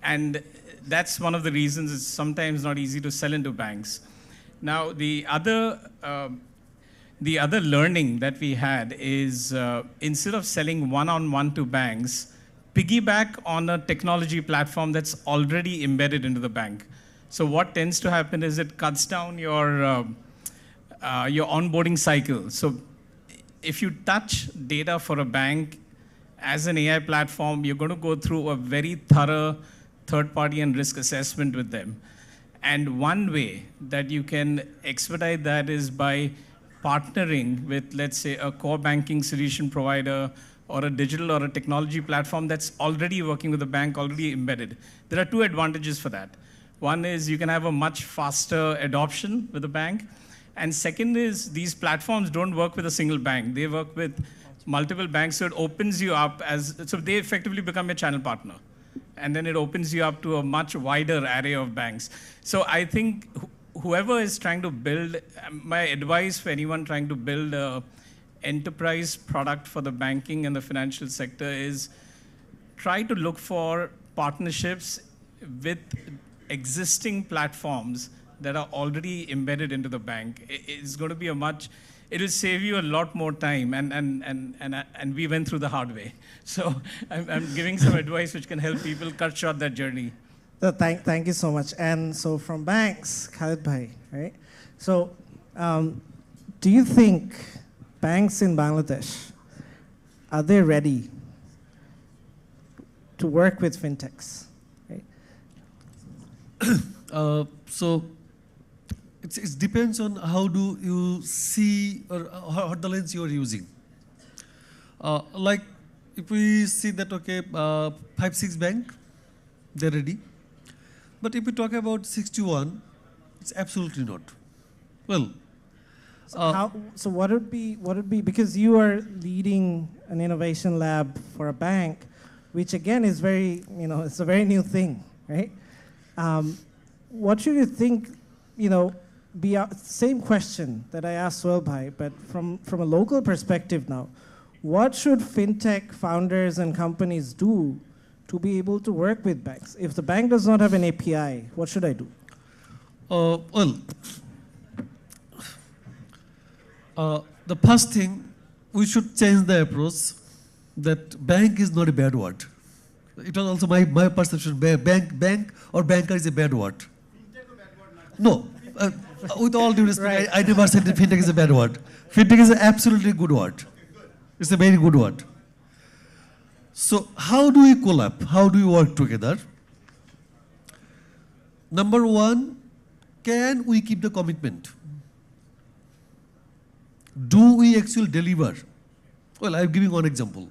And that's one of the reasons it's sometimes not easy to sell into banks. Now, the other learning that we had is instead of selling one-on-one to banks, piggyback on a technology platform that's already embedded into the bank. So what tends to happen is it cuts down your onboarding cycle. So if you touch data for a bank as an AI platform, you're going to go through a very thorough third-party and risk assessment with them. And one way that you can expedite that is by partnering with, let's say, a core banking solution provider or a digital or a technology platform that's already working with the bank, already embedded. There are two advantages for that. One is you can have a much faster adoption with the bank. And second is these platforms don't work with a single bank. They work with multiple banks, so it opens you up so they effectively become your channel partner. And then it opens you up to a much wider array of banks. So I think whoever is trying to build, my advice for anyone trying to build an enterprise product for the banking and the financial sector is try to look for partnerships with existing platforms that are already embedded into the bank. It's going to be it'll save you a lot more time, and we went through the hard way. So I'm giving some advice which can help people cut short that journey. So thank you so much. And so from banks, Khalid Bhai, right? So do you think banks in Bangladesh, are they ready to work with fintechs? Right? So it depends on how do you see or what the lens you are using. Like if we see that, okay, 5-6 bank, they're ready. But if we talk about 61, it's absolutely not. Well, so what would be, because you are leading an innovation lab for a bank, which again is very, it's a very new thing, right? What should you think, same question that I asked Zia-Ul-Haque, but from a local perspective now, what should fintech founders and companies do to be able to work with banks? If the bank does not have an API, what should I do? The first thing, we should change the approach that bank is not a bad word. It was also my perception, bank or banker is a bad word. No, with all due respect, I never said that fintech is a bad word. Fintech is an absolutely good word. It's a very good word. So how do we collab? How do we work together? Number one, can we keep the commitment? Do we actually deliver? Well, I'm giving one example.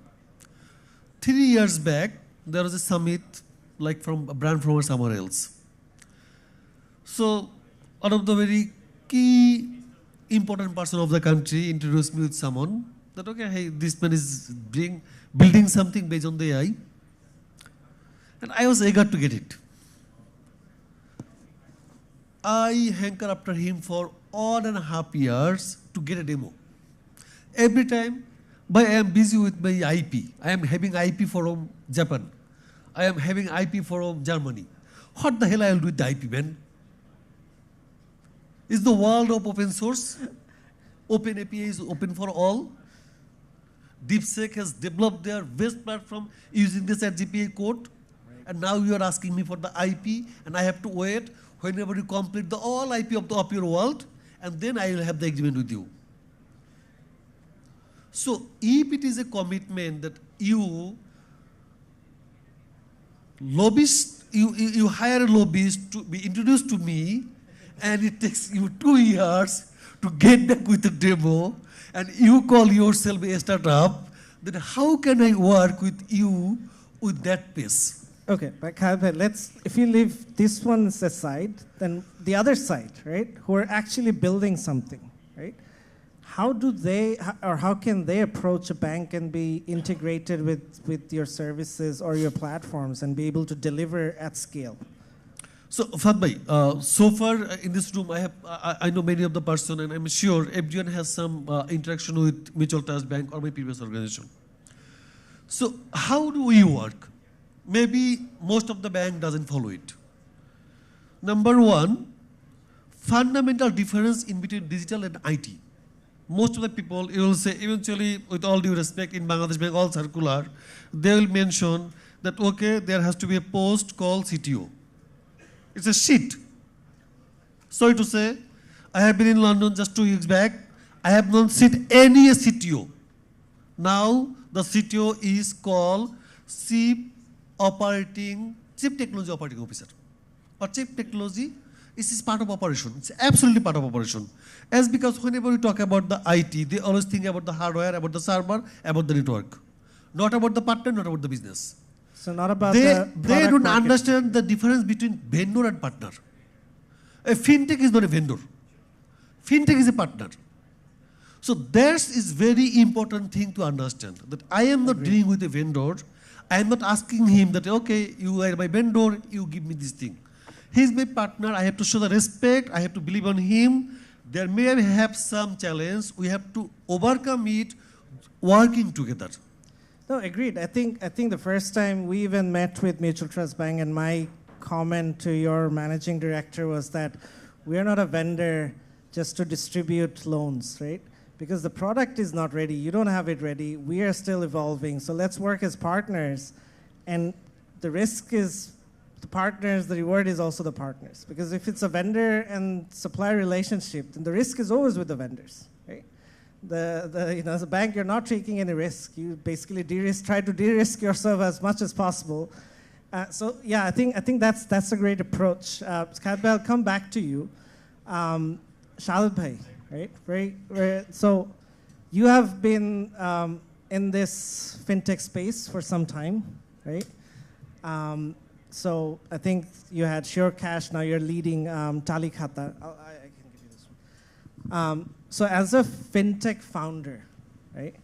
3 years back, there was a summit like from a brand from somewhere else. So one of the very key important person of the country introduced me with someone that, okay, hey, this man is building something based on the AI. And I was eager to get it. I hanker after him for 1.5 years to get a demo. Every time, but I am busy with my IP. I am having IP from Japan. I am having IP from Germany. What the hell I will do with the IP, man? Is the world of open source? Open API is open for all. DeepSeek has developed their best platform using this ChatGPT code. And now you are asking me for the IP, and I have to wait whenever you complete the all IP of your world, and then I will have the agreement with you. So if it is a commitment that you hire a lobbyist to be introduced to me, and it takes you 2 years to get back with a demo, and you call yourself a startup, then how can I work with you with that pace? Okay, but if you leave this one aside, then the other side, right, who are actually building something, right? How can they approach a bank and be integrated with your services or your platforms and be able to deliver at scale? So, Fahad bhai, so far in this room, I know many of the person, and I'm sure everyone has some interaction with Mutual Trust Bank or my previous organization. So, how do we work? Maybe most of the bank doesn't follow it. Number one, fundamental difference in between digital and IT. Most of the people, you will say, eventually, with all due respect, in Bangladesh Bank, all circular, they will mention that, okay, there has to be a post called CTO. It's a sheet. Sorry to say, I have been in London just 2 weeks back. I have not seen any CTO. Now, the CTO is called Chief Technology Operating Officer. Or Chief Technology is part of operation. It's absolutely part of operation. As because whenever we talk about the IT, they always think about the hardware, about the server, about the network. Not about the partner, not about the business. So not about they don't understand the difference between vendor and partner. A fintech is not a vendor. Fintech is a partner. So that is very important thing to understand, that I am not dealing with a vendor. I am not asking him that, okay, you are my vendor, you give me this thing. He is my partner, I have to show the respect, I have to believe on him. There may have some challenge, we have to overcome it working together. No, agreed. I think the first time we even met with Mutual Trust Bank, and my comment to your managing director was that we are not a vendor just to distribute loans, right? Because the product is not ready. You don't have it ready. We are still evolving. So let's work as partners. And the risk is the partners, the reward is also the partners. Because if it's a vendor and supplier relationship, then the risk is always with the vendors, right? As a bank, you're not taking any risk. You basically try to de-risk yourself as much as possible. So yeah, I think that's a great approach. Khatbe, I'll come back to you. Shahadat bhai, right? So you have been in this fintech space for some time, right? So I think you had Sure Cash, now you're leading TallyKhata. I can give you this one. So as a fintech founder, right?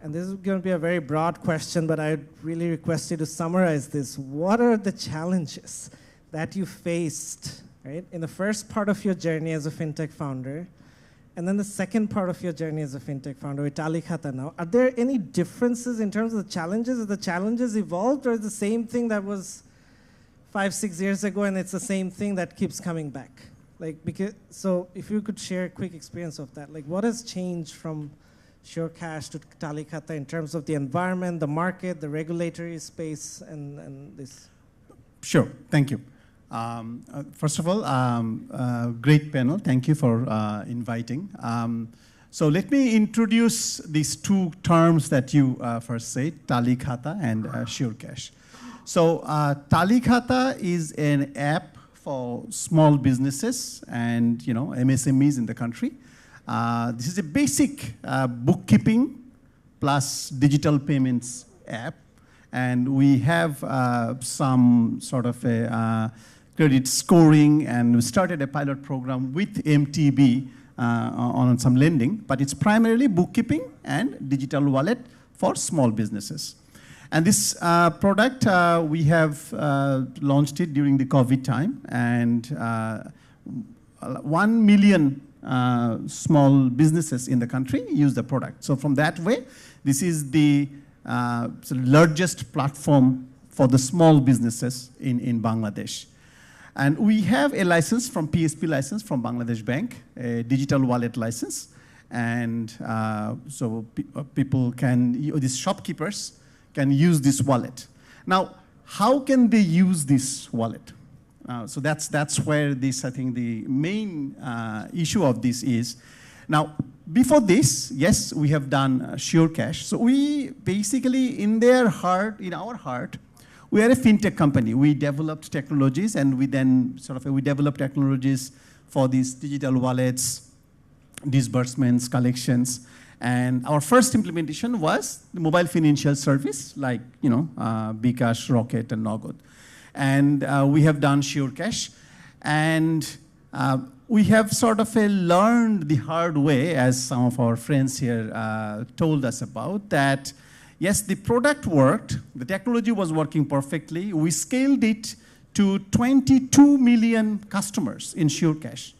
And this is going to be a very broad question, but I really request you to summarize this. What are the challenges that you faced, right, in the first part of your journey as a fintech founder, and then the second part of your journey as a fintech founder with TallyKhata now? Are there any differences in terms of the challenges? Have the challenges evolved, or is the same thing that was 5-6 years ago, and it's the same thing that keeps coming back? So if you could share a quick experience of that, like what has changed from Sure Cash to TallyKhata in terms of the environment, the market, the regulatory space, and this? Sure, thank you. First of all, great panel. Thank you for inviting. So let me introduce these two terms that you first said, TallyKhata and SureCash. So TallyKhata is an app for small businesses and MSMEs in the country. This is a basic bookkeeping plus digital payments app. And we have some sort of a credit scoring, and we started a pilot program with MTB on some lending, but it's primarily bookkeeping and digital wallet for small businesses. And this product, we have launched it during the COVID time, and 1 million small businesses in the country use the product. So from that way, this is the largest platform for the small businesses in Bangladesh. And we have a license from PSP license from Bangladesh Bank, a digital wallet license. And so people can, these shopkeepers can use this wallet. Now, how can they use this wallet? So that's where this, I think, the main issue of this is. Now, before this, yes, we have done SureCash. So we basically, in our heart, we are a fintech company. We developed technologies, and we then we developed technologies for these digital wallets, disbursements, collections. And our first implementation was the mobile financial service, like bKash, Rocket, and Nogod. And we have done SureCash. And we have learned the hard way, as some of our friends here told us about, that yes, the product worked, the technology was working perfectly. We scaled it to 22 million customers in SureCash.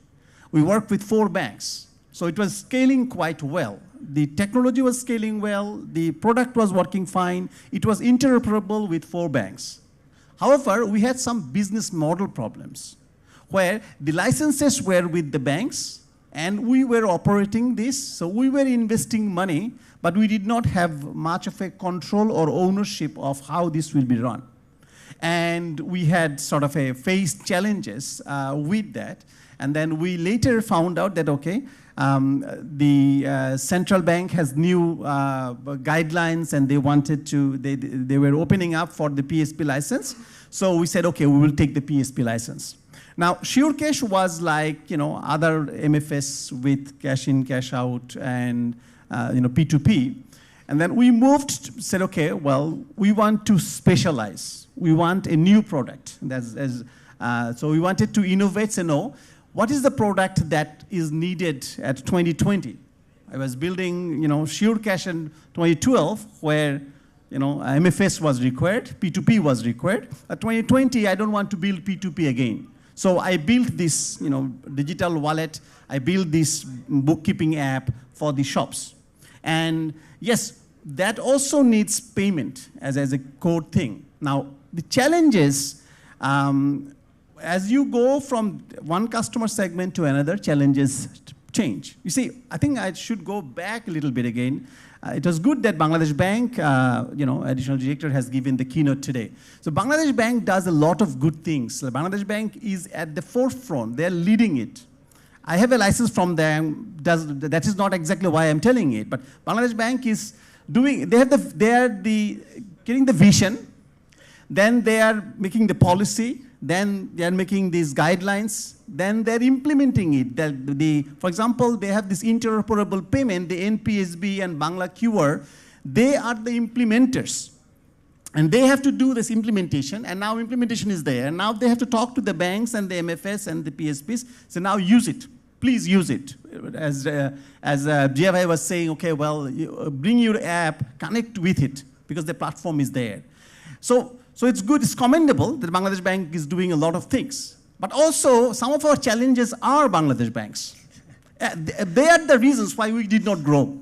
We worked with 4 banks. So it was scaling quite well. The technology was scaling well, the product was working fine, it was interoperable with 4 banks. However, we had some business model problems, where the licenses were with the banks, and we were operating this, so we were investing money, but we did not have much of a control or ownership of how this will be run. And we had faced challenges with that, and then we later found out that, okay, the central bank has new guidelines, and they wanted to, they were opening up for the PSP license, so we said, okay, we will take the PSP license. Now, SureCash was like, other MFS with cash in, cash out, and P2P. And then we said, okay, well, we want to specialize. We want a new product. So we wanted to innovate, say, no, what is the product that is needed at 2020? I was building, SureCash in 2012, where MFS was required, P2P was required. At 2020, I don't want to build P2P again. So I built this, digital wallet. I built this bookkeeping app for the shops. And yes, that also needs payment as a core thing. Now, the challenge is, as you go from one customer segment to another, challenges change. You see, I think I should go back a little bit again. It was good that Bangladesh Bank, additional director, has given the keynote today. So Bangladesh Bank does a lot of good things. So Bangladesh Bank is at the forefront. They're leading it. I have a license from them. That is not exactly why I'm telling it. But Bangladesh Bank is doing, they are getting the vision. Then they are making the policy. Then they are making these guidelines. Then they're implementing it. For example, they have this interoperable payment, the NPSB and Bangla QR. They are the implementers. And they have to do this implementation, and now implementation is there. Now they have to talk to the banks and the MFS and the PSPs. So now use it. Please use it. As Jia was saying, okay, well, bring your app, connect with it, because the platform is there. So it's good, it's commendable that Bangladesh Bank is doing a lot of things. But also, some of our challenges are Bangladesh banks. They are the reasons why we did not grow.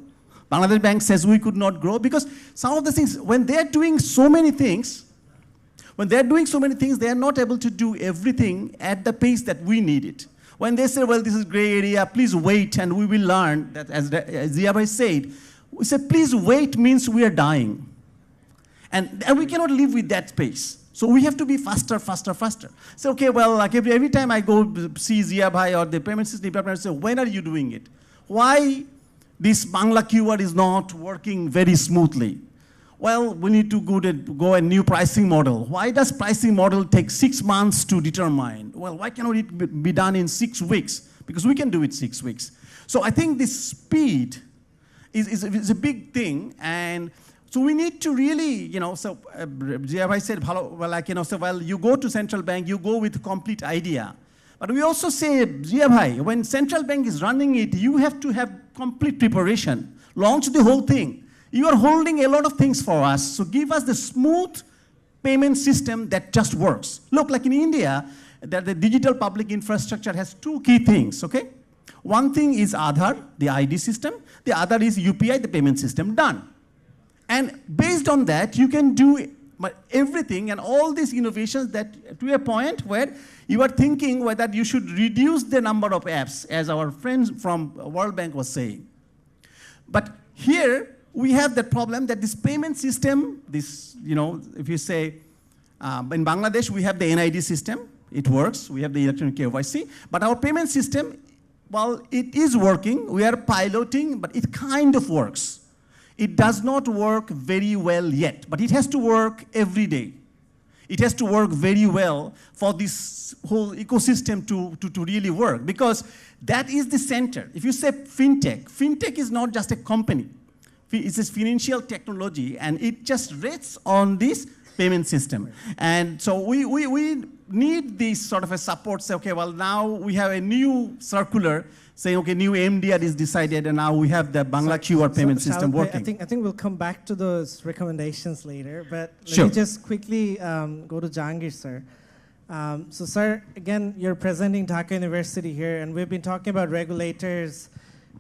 Bangladesh Bank says we could not grow because some of the things, when they're doing so many things, they are not able to do everything at the pace that we need it. When they say, well, this is gray area, please wait and we will learn, that as Zia said, we said, please wait means we are dying. And we cannot live with that pace. So we have to be faster, faster, faster. So, okay, well, like every time I go see Zia-Bhai or the payment system department, I say, when are you doing it? Why this Bangla QR is not working very smoothly? Well, we need to go a new pricing model. Why does pricing model take 6 months to determine? Well, why cannot it be done in 6 weeks? Because we can do it 6 weeks. So I think this speed is a big thing, and so we need to really, so Zia-Bhai said, well, you go to central bank, you go with a complete idea. But we also say, Zia-Bhai, when central bank is running it, you have to have complete preparation. Launch the whole thing. You are holding a lot of things for us, so give us the smooth payment system that just works. Look, like in India, that the digital public infrastructure has 2 key things, okay? One thing is Aadhaar, the ID system. The other is UPI, the payment system, done. And based on that, you can do everything and all these innovations that to a point where you are thinking whether you should reduce the number of apps, as our friends from World Bank was saying. But here, we have the problem that this payment system, this, if you say, in Bangladesh, we have the NID system. It works. We have the electronic KYC. But our payment system, well, it is working. We are piloting, but it kind of works. It does not work very well yet, but it has to work every day. It has to work very well for this whole ecosystem to really work, because that is the center. If you say fintech, fintech is not just a company. It's a financial technology, and it just rests on this payment system. And so we need this sort of a support, say, okay, well, now we have a new circular saying, okay, new MDR is decided, and now we have the Bangla QR payment system working. I think we'll come back to those recommendations later, but let Sure. me just quickly go to Jahangir, sir. So, sir, again, you're presenting Dhaka University here, and we've been talking about regulators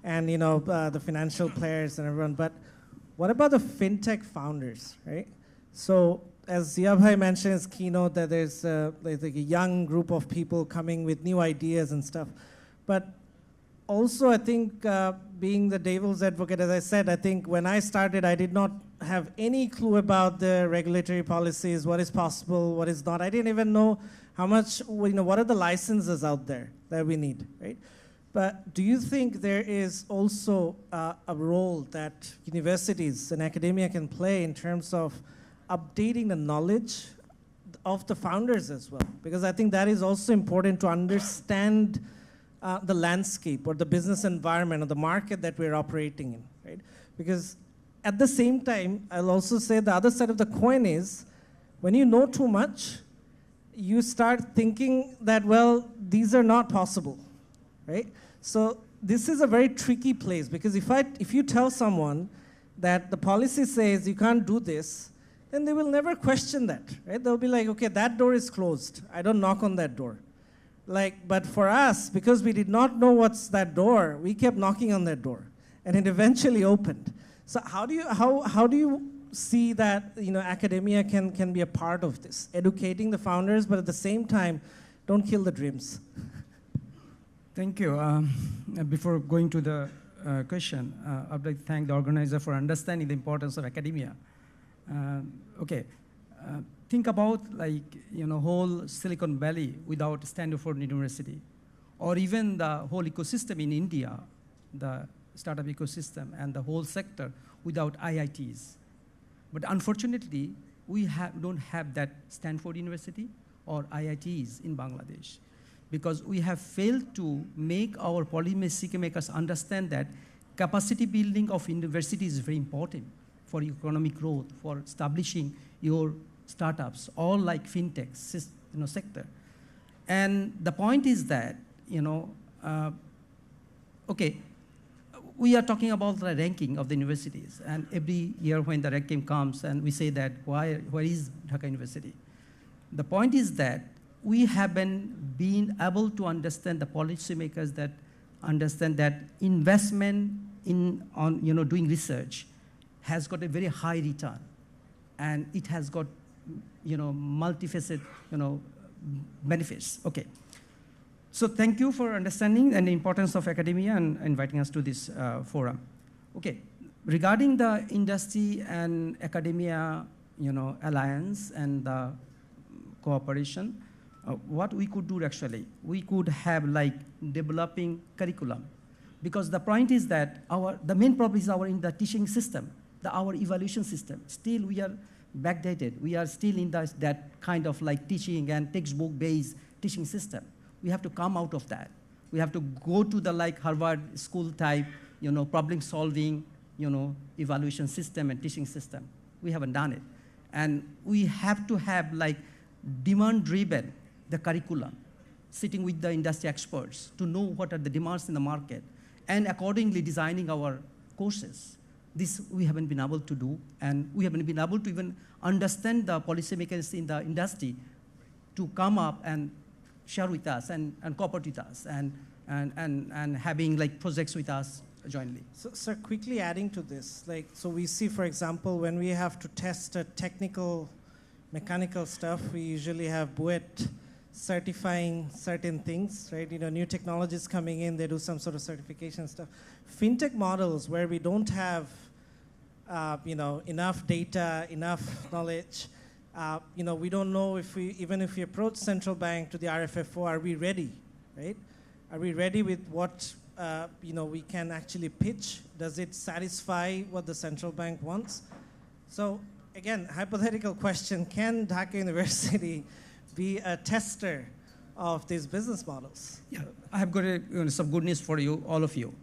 and the financial players and everyone, but what about the fintech founders, right? So, as Zia-Bhai mentioned in his keynote, that there's like a young group of people coming with new ideas and stuff, but also, I think being the devil's advocate, as I said, I think when I started, I did not have any clue about the regulatory policies, what is possible, what is not. I didn't even know how much, what are the licenses out there that we need, right? But do you think there is also a role that universities and academia can play in terms of updating the knowledge of the founders as well? Because I think that is also important to understand the landscape or the business environment or the market that we're operating in, right? Because at the same time, I'll also say the other side of the coin is when you know too much, you start thinking that, well, these are not possible, right? So this is a very tricky place, because if you tell someone that the policy says you can't do this, then they will never question that, right? They'll be like, okay, that door is closed. I don't knock on that door. But for us, because we did not know what's that door, we kept knocking on that door, and it eventually opened. So how do you see that academia can be a part of this, educating the founders, but at the same time, don't kill the dreams? Thank you. Before going to the question, I'd like to thank the organizer for understanding the importance of academia. Think about whole Silicon Valley without Stanford University, or even the whole ecosystem in India, the startup ecosystem and the whole sector without IITs. But unfortunately, we don't have that Stanford University or IITs in Bangladesh, because we have failed to make our policy makers understand that capacity building of university is very important for economic growth, for establishing your startups, all like fintech sector. And the point is that, we are talking about the ranking of the universities, and every year when the ranking comes and we say that, where is Dhaka University? The point is that we haven't been able to understand the policymakers that understand that investment on doing research has got a very high return, and it has got multifaceted benefits. Okay. So thank you for understanding and the importance of academia and inviting us to this forum. Okay. Regarding the industry and academia alliance and the cooperation, what we could do actually, we could have like developing curriculum. Because the point is that the main problem is in the teaching system, our evaluation system. Still we are backdated. We are still in that kind of like teaching and textbook-based teaching system. We have to come out of that. We have to go to the like Harvard school type, problem solving, evaluation system and teaching system. We haven't done it. And we have to have like demand-driven the curriculum, sitting with the industry experts to know what are the demands in the market and accordingly designing our courses. This we haven't been able to do, and we haven't been able to even understand the policymakers in the industry to come up and share with us and cooperate with us and having like projects with us jointly. So, sir, quickly adding to this, so we see, for example, when we have to test a technical, mechanical stuff, we usually have BUET certifying certain things, right? New technologies coming in, they do some sort of certification stuff. Fintech models where we don't have, enough data, enough knowledge, we don't know even if we approach central bank to the RFFO, are we ready, right? Are we ready with what, we can actually pitch? Does it satisfy what the central bank wants? So again, hypothetical question, can Dhaka University be a tester of these business models? Yeah, I have got some good news for you, all of you.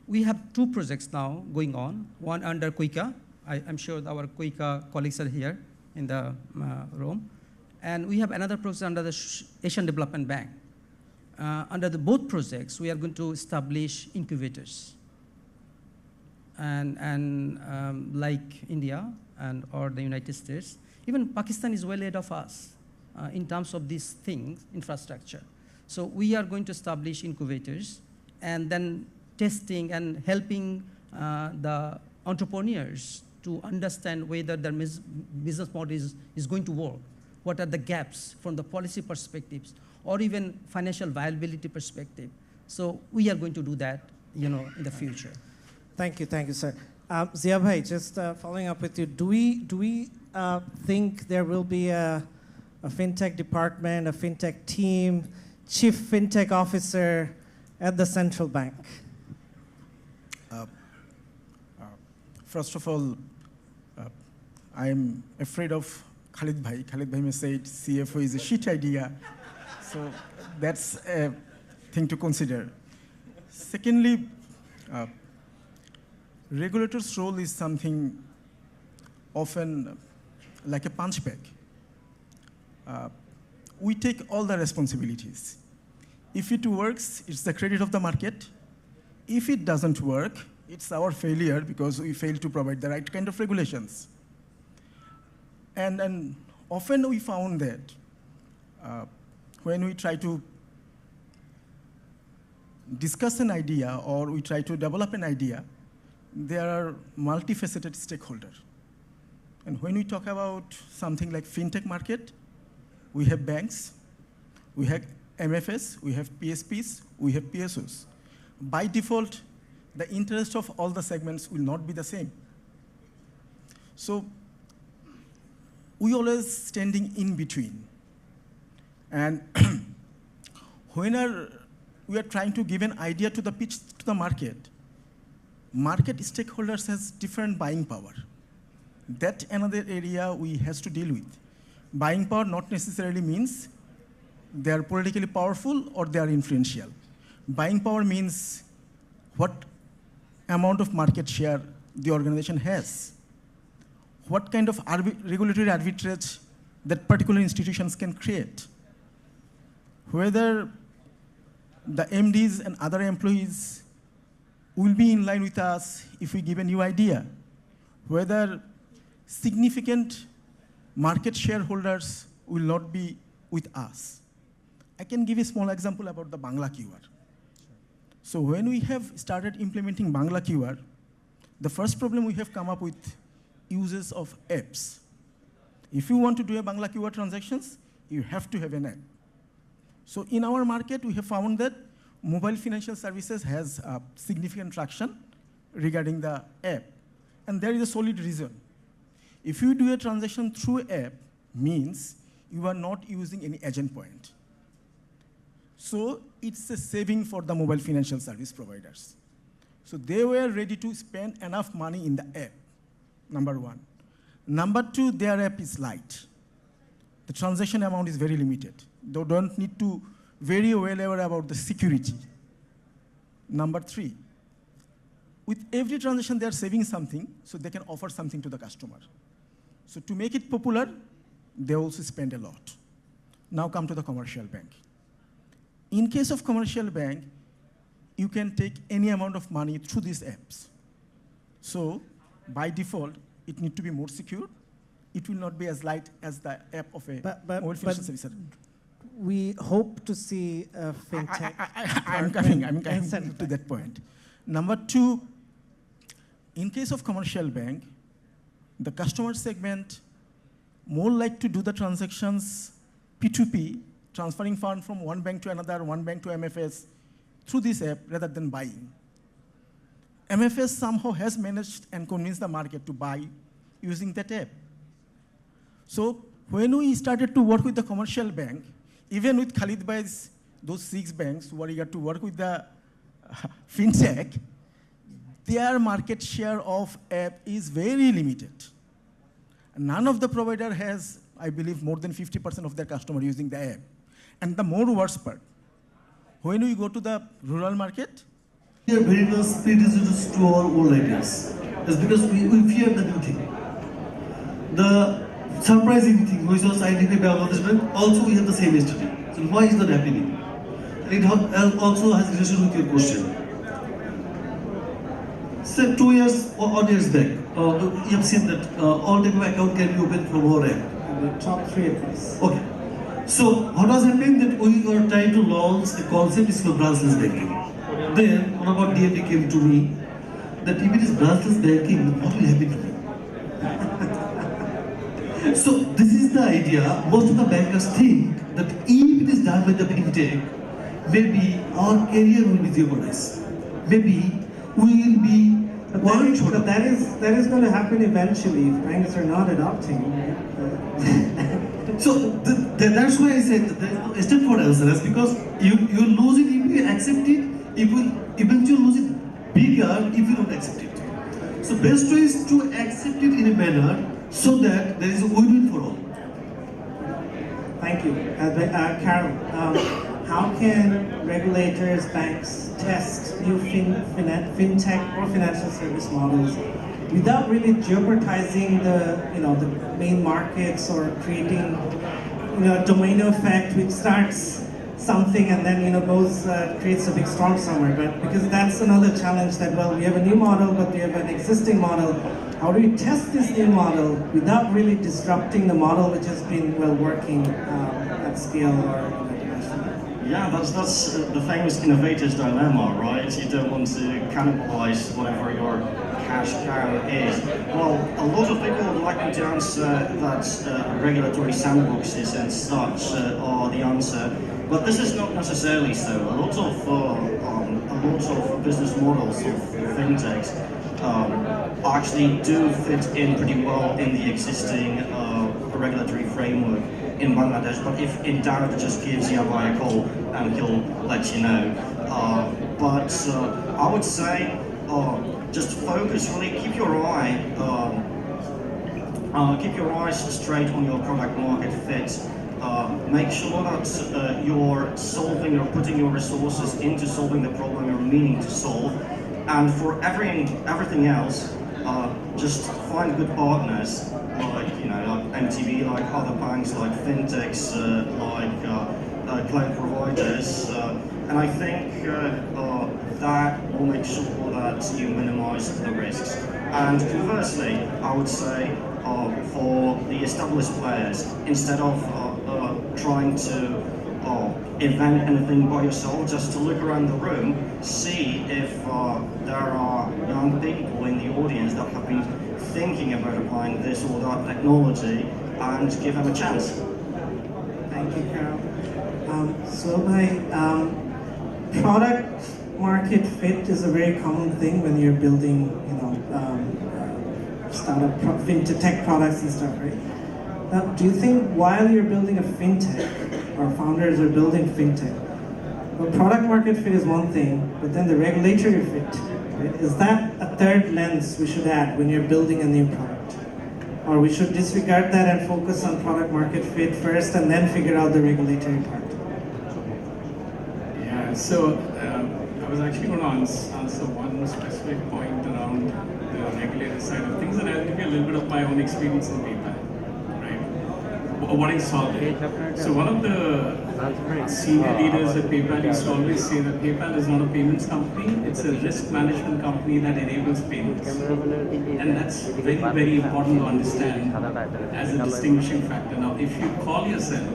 We have 2 projects now going on, one under Kuika. I'm sure our Kuika colleagues are here in the room. And we have another project under the Asian Development Bank. Under both projects, we are going to establish incubators. And like India or the United States, even Pakistan is well ahead of us in terms of these things, infrastructure. So we are going to establish incubators and then testing and helping the entrepreneurs to understand whether their business model is going to work. What are the gaps from the policy perspectives or even financial viability perspective. So we are going to do that, in the future. Thank you, sir. Zia bhai, just following up with you, do we think there will be a fintech department, a fintech team, chief fintech officer at the central bank? First of all, I'm afraid of Khalid bhai. Khalid bhai may say CFO is a shit idea. So that's a thing to consider. Secondly, regulator's role is something often like a punch bag. We take all the responsibilities. If it works, it's the credit of the market. If it doesn't work, it's our failure because we failed to provide the right kind of regulations. And often we found that when we try to discuss an idea or we try to develop an idea, there are multifaceted stakeholders. And when we talk about something like fintech market, we have banks, we have MFS, we have PSPs, we have PSOs. By default, the interest of all the segments will not be the same. So we always standing in between. And when we are trying to give an idea to the pitch to the market stakeholders has different buying power. That another area we has to deal with. Buying power not necessarily means they are politically powerful or they are influential. Buying power means what amount of market share the organization has. What kind of regulatory arbitrage that particular institutions can create. Whether the MDs and other employees will be in line with us if we give a new idea. Whether significant market shareholders will not be with us. I can give a small example about the Bangla QR. So when we have started implementing Bangla QR, the first problem we have come up with uses of apps. If you want to do a Bangla QR transactions, you have to have an app. So in our market, we have found that mobile financial services has significant traction regarding the app. And there is a solid reason. If you do a transaction through app, means you are not using any agent point. So it's a saving for the mobile financial service providers. So they were ready to spend enough money in the app, number one. Number two, their app is light. The transaction amount is very limited. They don't need to very well aware about the security. Number three, with every transaction, they are saving something, so they can offer something to the customer. So to make it popular, they also spend a lot. Now come to the commercial bank. In case of commercial bank, you can take any amount of money through these apps. So by default, it needs to be more secure. It will not be as light as the app of a mobile financial service. We hope to see a fintech. I'm coming to that point. Number two, in case of commercial bank, the customer segment more like to do the transactions P2P, transferring funds from one bank to another, one bank to MFS, through this app rather than buying. MFS somehow has managed and convinced the market to buy using that app. So when we started to work with the commercial bank, even with Khalid Bhai's, those 6 banks who are eager to work with the fintech, their market share of app is very limited. None of the provider has, I believe, more than 50% of their customer using the app. And the more worst part, when we go to the rural market, we are very much predisposed to our old ideas. It's because we fear the new thing. The surprising thing, which was identified by Bangladesh Bank, also we have the same yesterday. So why is that happening? And it also has relation with your question. So 2 years or years back, you have seen that all type of account can be opened from our app. The top 3 at least. Okay. So what was happening that we were trying to launch a concept is called branchless banking. Then one of our DMD came to me that if it is branchless banking, what will happen to me? So this is the idea. Most of the bankers think that if it is done by the fintech, maybe our career will be jeopardized. Maybe we will be But that is going to happen eventually if banks are not adopting. So that's why I said there is no step for answer. That's because you lose it if you accept it. You will eventually lose it bigger if you don't accept it. So best way is to accept it in a manner so that there is a win-win for all. Thank you. Carol, how can regulators, banks test new fintech or financial service models without really jeopardizing the main markets or creating a domino effect which starts something and then creates a big storm somewhere? But because that's another challenge that we have a new model but we have an existing model. How do we test this new model without really disrupting the model which has been working at scale or internationally? Yeah, that's the famous innovator's dilemma, right? You don't want to cannibalize whatever your cash cow is. Well, a lot of people would like me to answer that regulatory sandboxes and such are the answer, but this is not necessarily so. A lot of business models of fintechs actually do fit in pretty well in the existing regulatory framework in Bangladesh, but if in doubt, just give Zia-Ul-Haque a call and he'll let you know. But I would say just focus, really keep your eyes straight on your product market fit. Make sure that you're solving or putting your resources into solving the problem you're meaning to solve. And for everything else, just find good partners, like MTB, like other banks, like fintechs, like cloud providers, and I think that will make sure that you minimize the risks. And conversely, I would say for the established players, instead of trying to invent anything by yourself, just to look around the room, see if there are young people in the audience that have been thinking about applying this or that technology, and give them a chance. Thank you, Carol. Product market fit is a very common thing when you're building, startup fintech products and stuff, right? Now, do you think while you're building a fintech, or founders are building fintech, well, product market fit is one thing, but then the regulatory fit, right? Is that a third lens we should add when you're building a new product? Or we should disregard that and focus on product market fit first and then figure out the regulatory part? Yeah, so I was actually going to answer one specific point around the regulator side of things, and I'll give you a little bit of my own experience in PayPal, right? What I saw there. So one of the senior leaders at PayPal used to always say that PayPal is not a payments company, it's a risk management company that enables payments. And that's very, very important to understand as a distinguishing factor. Now, if you call yourself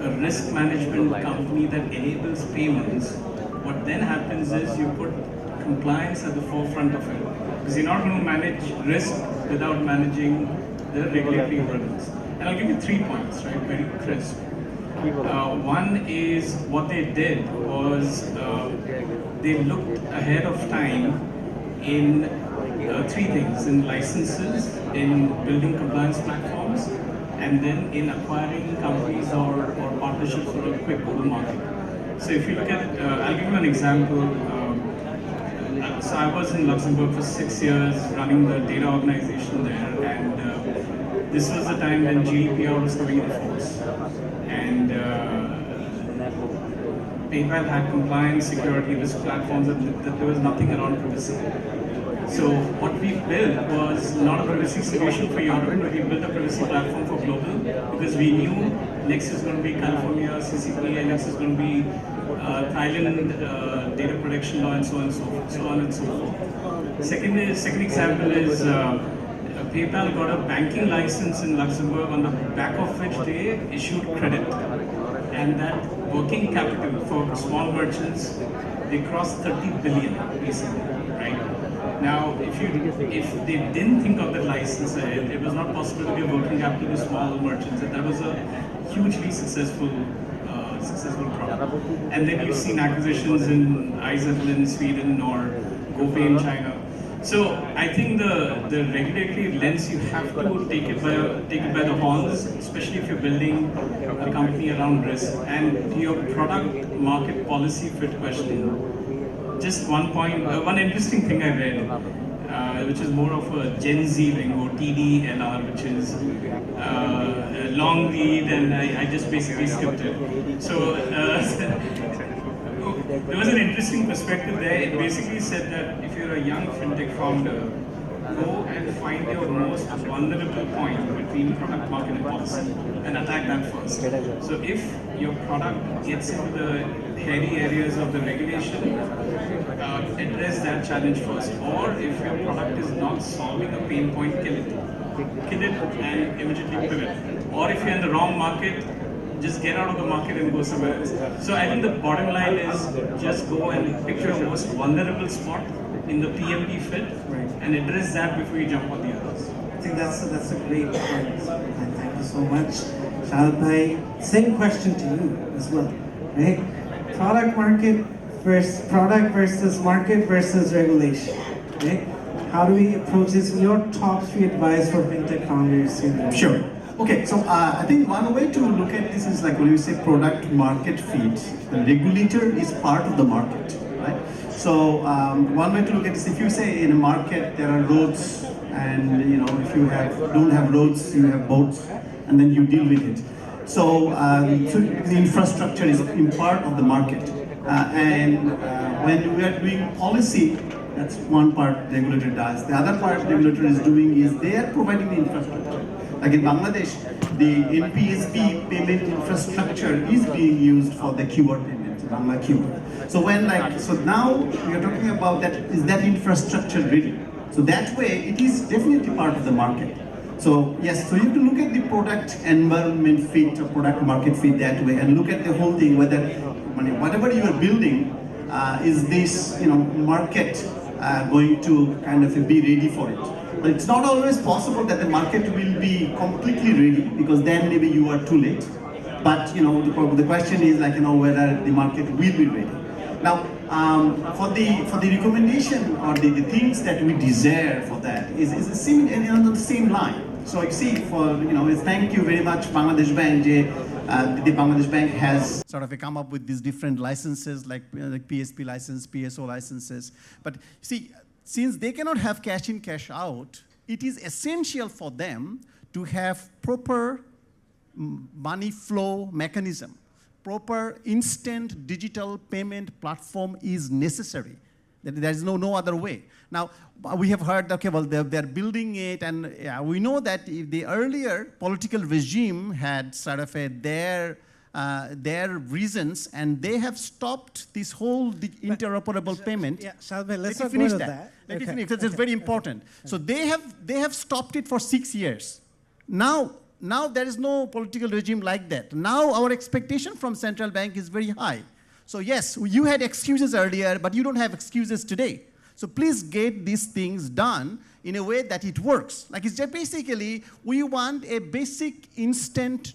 a risk management company that enables payments, what then happens is you put compliance at the forefront of it. Because you're not going to manage risk without managing the regulatory hurdles. And I'll give you 3 points, right, very crisp. One is what they did was they looked ahead of time in 3 things: in licenses, in building compliance platforms, and then in acquiring companies or partnerships for a quick go-to-market. So if you look at, I'll give you an example. So I was in Luxembourg for 6 years running the data organization there, and this was the time when GDPR was coming into force. And PayPal had compliance, security, risk platforms, and there was nothing around privacy. So what we built was not a privacy solution for Europe, but we built a privacy platform for global, because we knew next is going to be California, CCPA, next is going to be Thailand data protection law, and so on and so forth. Second example is PayPal got a banking license in Luxembourg, on the back of which they issued credit. And that working capital for small merchants, they crossed 30 billion recently, right? Now, if they didn't think of that license ahead, it was not possible to give working capital to small merchants, and that was a hugely successful product. And then you've seen acquisitions in iZettle in Sweden or GoPay in China. So I think the regulatory lens, you have to take it by the horns, especially if you're building a company around risk. And to your product market policy fit question, just one point, one interesting thing I read, which is more of a Gen Z lingo, TDLR, which is a long read, and I just basically skipped it. So there was an interesting perspective there. It basically said that if you're a young fintech founder, go and find your most vulnerable point between product, market, and policy, and attack that first. So if your product gets into the hairy areas of the regulation, address that challenge first. Or if your product is not solving a pain point, kill it and immediately pivot. Or if you're in the wrong market, just get out of the market and go somewhere else. So I think the bottom line is just go and pick your most vulnerable spot in the PMD fit and address that before you jump on the others. I think that's a great point. And thank you so much. Shahadat bhai, same question to you as well, right? Product versus market versus regulation, right? How do we approach this? Your top 3 advice for fintech founders here? Sure. Okay, so I think one way to look at this is like when you say product market fit, the regulator is part of the market, right? So one way to look at this, if you say in a market there are roads, and if you don't have roads, you have boats, and then you deal with it. So the infrastructure is in part of the market, and when we are doing policy, that's one part regulator does. The other part regulator is doing is they are providing the infrastructure. Like in Bangladesh, the NPSB payment infrastructure is being used for the QR payments, Bangla QR. So now we are talking about that, is that infrastructure ready? So that way, it is definitely part of the market. So yes, so you have to look at the product environment fit or product market fit that way, and look at the whole thing, whether whatever you are building, is this market going to kind of be ready for it. But it's not always possible that the market will be completely ready, because then maybe you are too late. But the question is whether the market will be ready. Now, for the recommendation or the things that we desire for that is on the same line. So you see, thank you very much, Bangladesh Bank. The Bangladesh Bank has sort of come up with these different licenses, like PSP license, PSO licenses. But see, since they cannot have cash in, cash out, it is essential for them to have proper money flow mechanism. Proper instant digital payment platform is necessary. There is no other way. Now, we have heard, okay, well, they're building it, and we know that if the earlier political regime had sort of their reasons, and they have stopped this whole interoperable payment. Yeah, Shahad, let's not finish go to that. Let me finish, because it's very important. So they have stopped it for 6 years. Now there is no political regime like that. Now our expectation from central bank is very high. So yes, you had excuses earlier, but you don't have excuses today. So please get these things done in a way that it works. Like it's just basically, we want a basic instant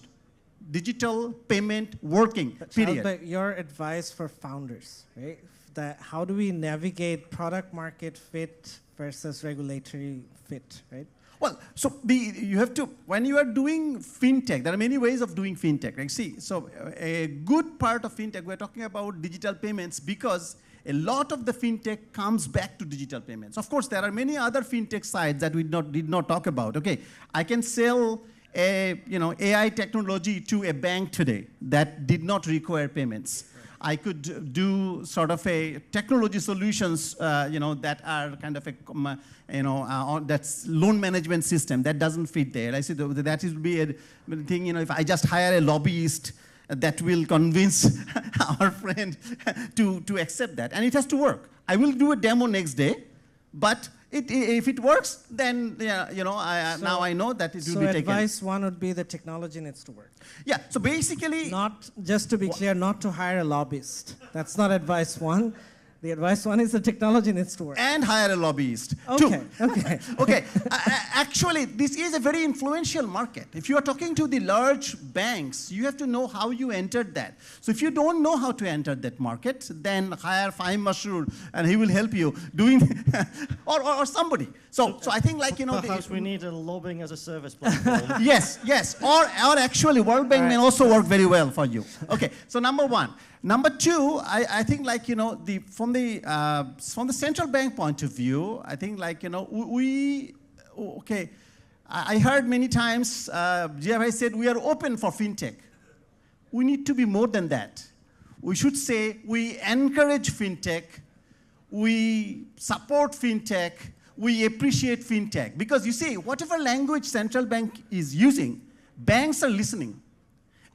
digital payment working, period. But your advice for founders, right? That how do we navigate product market fit versus regulatory fit, right? Well, so you have to, when you are doing fintech, there are many ways of doing fintech. Like see, so a good part of fintech, we're talking about digital payments because a lot of the fintech comes back to digital payments. Of course, there are many other fintech sides that we did not talk about. Okay, I can sell AI technology to a bank today that did not require payments. I could do sort of a technology solutions, that are kind of a, that's loan management system that doesn't fit there. I said that would be a thing, if I just hire a lobbyist that will convince our friend to accept that, and it has to work. I will do a demo next day, but if it works, then now I know that it will be taken. So advice one would be the technology needs to work. Yeah, so basically... Not, just to be clear, not to hire a lobbyist. That's not advice one. The advice one is the technology needs to work. And hire a lobbyist. Okay, Two. okay. Okay, actually, this is a very influential market. If you are talking to the large banks, you have to know how you entered that. So if you don't know how to enter that market, then hire Fahim Masroor, and he will help you doing, or somebody. So I think Perhaps we need a lobbying as a service platform. Yes, or actually World Bank may also work very well for you. Okay, so number one. Number two, I think from the central bank point of view, I think I heard many times, Zia-Bhai said we are open for fintech. We need to be more than that. We should say we encourage fintech, we support fintech, we appreciate fintech. Because you see, whatever language central bank is using, banks are listening.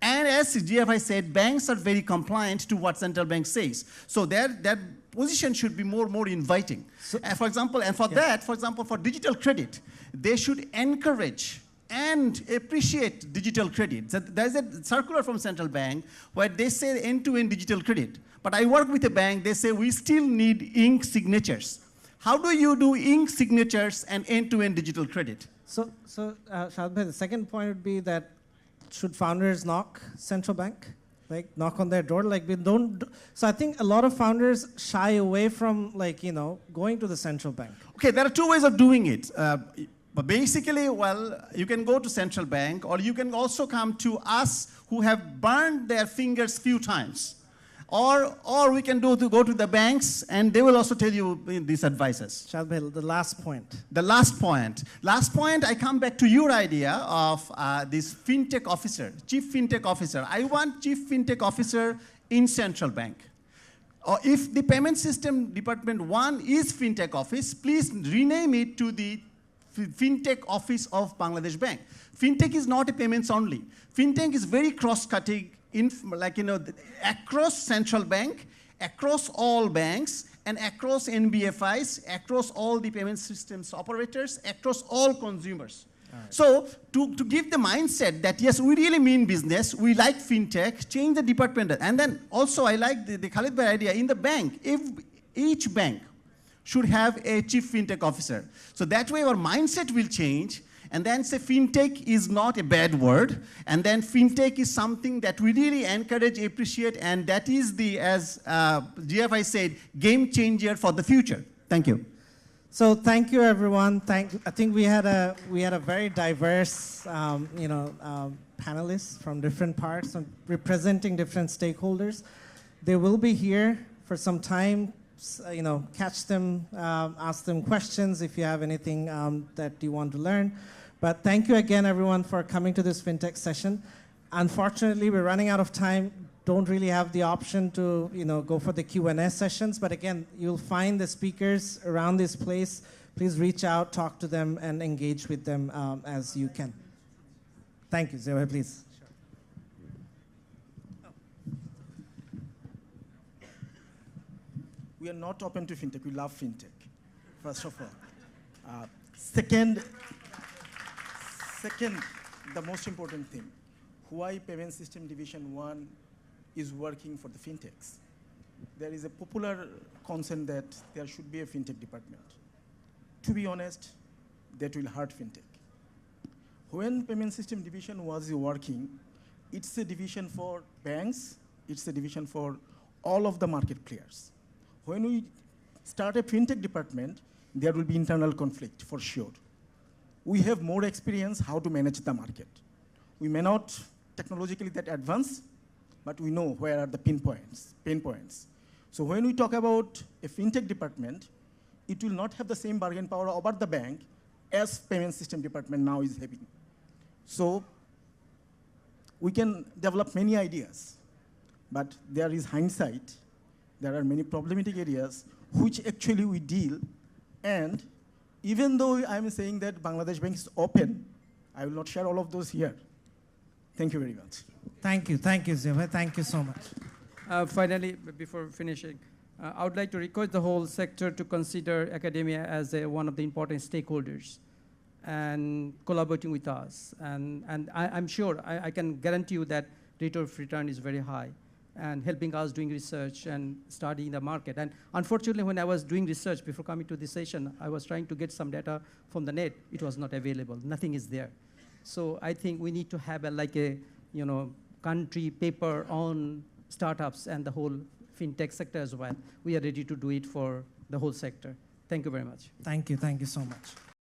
And as Zia-Bhai said, banks are very compliant to what central bank says. So their position should be more inviting. So, for example, for digital credit, they should encourage and appreciate digital credit. So there's a circular from central bank where they say end-to-end digital credit. But I work with a bank, they say we still need ink signatures. How do you do ink signatures and end-to-end digital credit? So Shahad, the second point would be that should founders knock central bank? Like knock on their door? Like we don't. So I think a lot of founders shy away from going to the central bank. Okay, there are two ways of doing it. But basically, well, you can go to central bank, or you can also come to us who have burned their fingers few times. Or we can go to the banks, and they will also tell you these advices. Shahad, the last point. The last point. Last point, I come back to your idea of this fintech officer, chief fintech officer. I want chief fintech officer in central bank. Or if the payment system department 1 is fintech office, please rename it to the fintech office of Bangladesh Bank. Fintech is not a payments only. Fintech is very cross-cutting. Across central bank, across all banks, and across NBFIs, across all the payment systems operators, across all consumers. All right. So to give the mindset that yes, we really mean business, we like fintech, change the department. And then also I like the Khalid Bhai idea in the bank, if each bank should have a chief fintech officer. So that way our mindset will change. And then say fintech is not a bad word. And then fintech is something that we really encourage, appreciate, and that is the, as Zia-Bhai said, game changer for the future. Thank you. So thank you, everyone. I think we had a very diverse, panelists from different parts and representing different stakeholders. They will be here for some time. Catch them, ask them questions if you have anything that you want to learn. But thank you again, everyone, for coming to this FinTech session. Unfortunately, we're running out of time. Don't really have the option to go for the Q&A sessions. But again, you'll find the speakers around this place. Please reach out, talk to them, and engage with them as you can. Thank you. Zia-Ul-Haque, please. We are not open to fintech. We love fintech, first of all. Second, the most important thing, why Payment System Division 1 is working for the fintechs. There is a popular concern that there should be a fintech department. To be honest, that will hurt fintech. When Payment System Division was working, it's a division for banks, it's a division for all of the market players. When we start a fintech department, there will be internal conflict for sure. We have more experience how to manage the market. We may not technologically that advanced, but we know where are the pain points. So when we talk about a fintech department, it will not have the same bargain power over the bank as payment system department now is having. So we can develop many ideas, but there is hindsight. There are many problematic areas which actually we deal. And even though I'm saying that Bangladesh Bank is open, I will not share all of those here. Thank you very much. Thank you, Zia-Ul-Haque. Thank you so much. Finally, before finishing, I would like to request the whole sector to consider academia as one of the important stakeholders and collaborating with us. And I'm sure, I can guarantee you that rate of return is very high and helping us doing research and studying the market. And unfortunately, when I was doing research before coming to this session, I was trying to get some data from the net. It was not available. Nothing is there. So I think we need to have a country paper on startups and the whole fintech sector as well. We are ready to do it for the whole sector. Thank you very much. Thank you so much.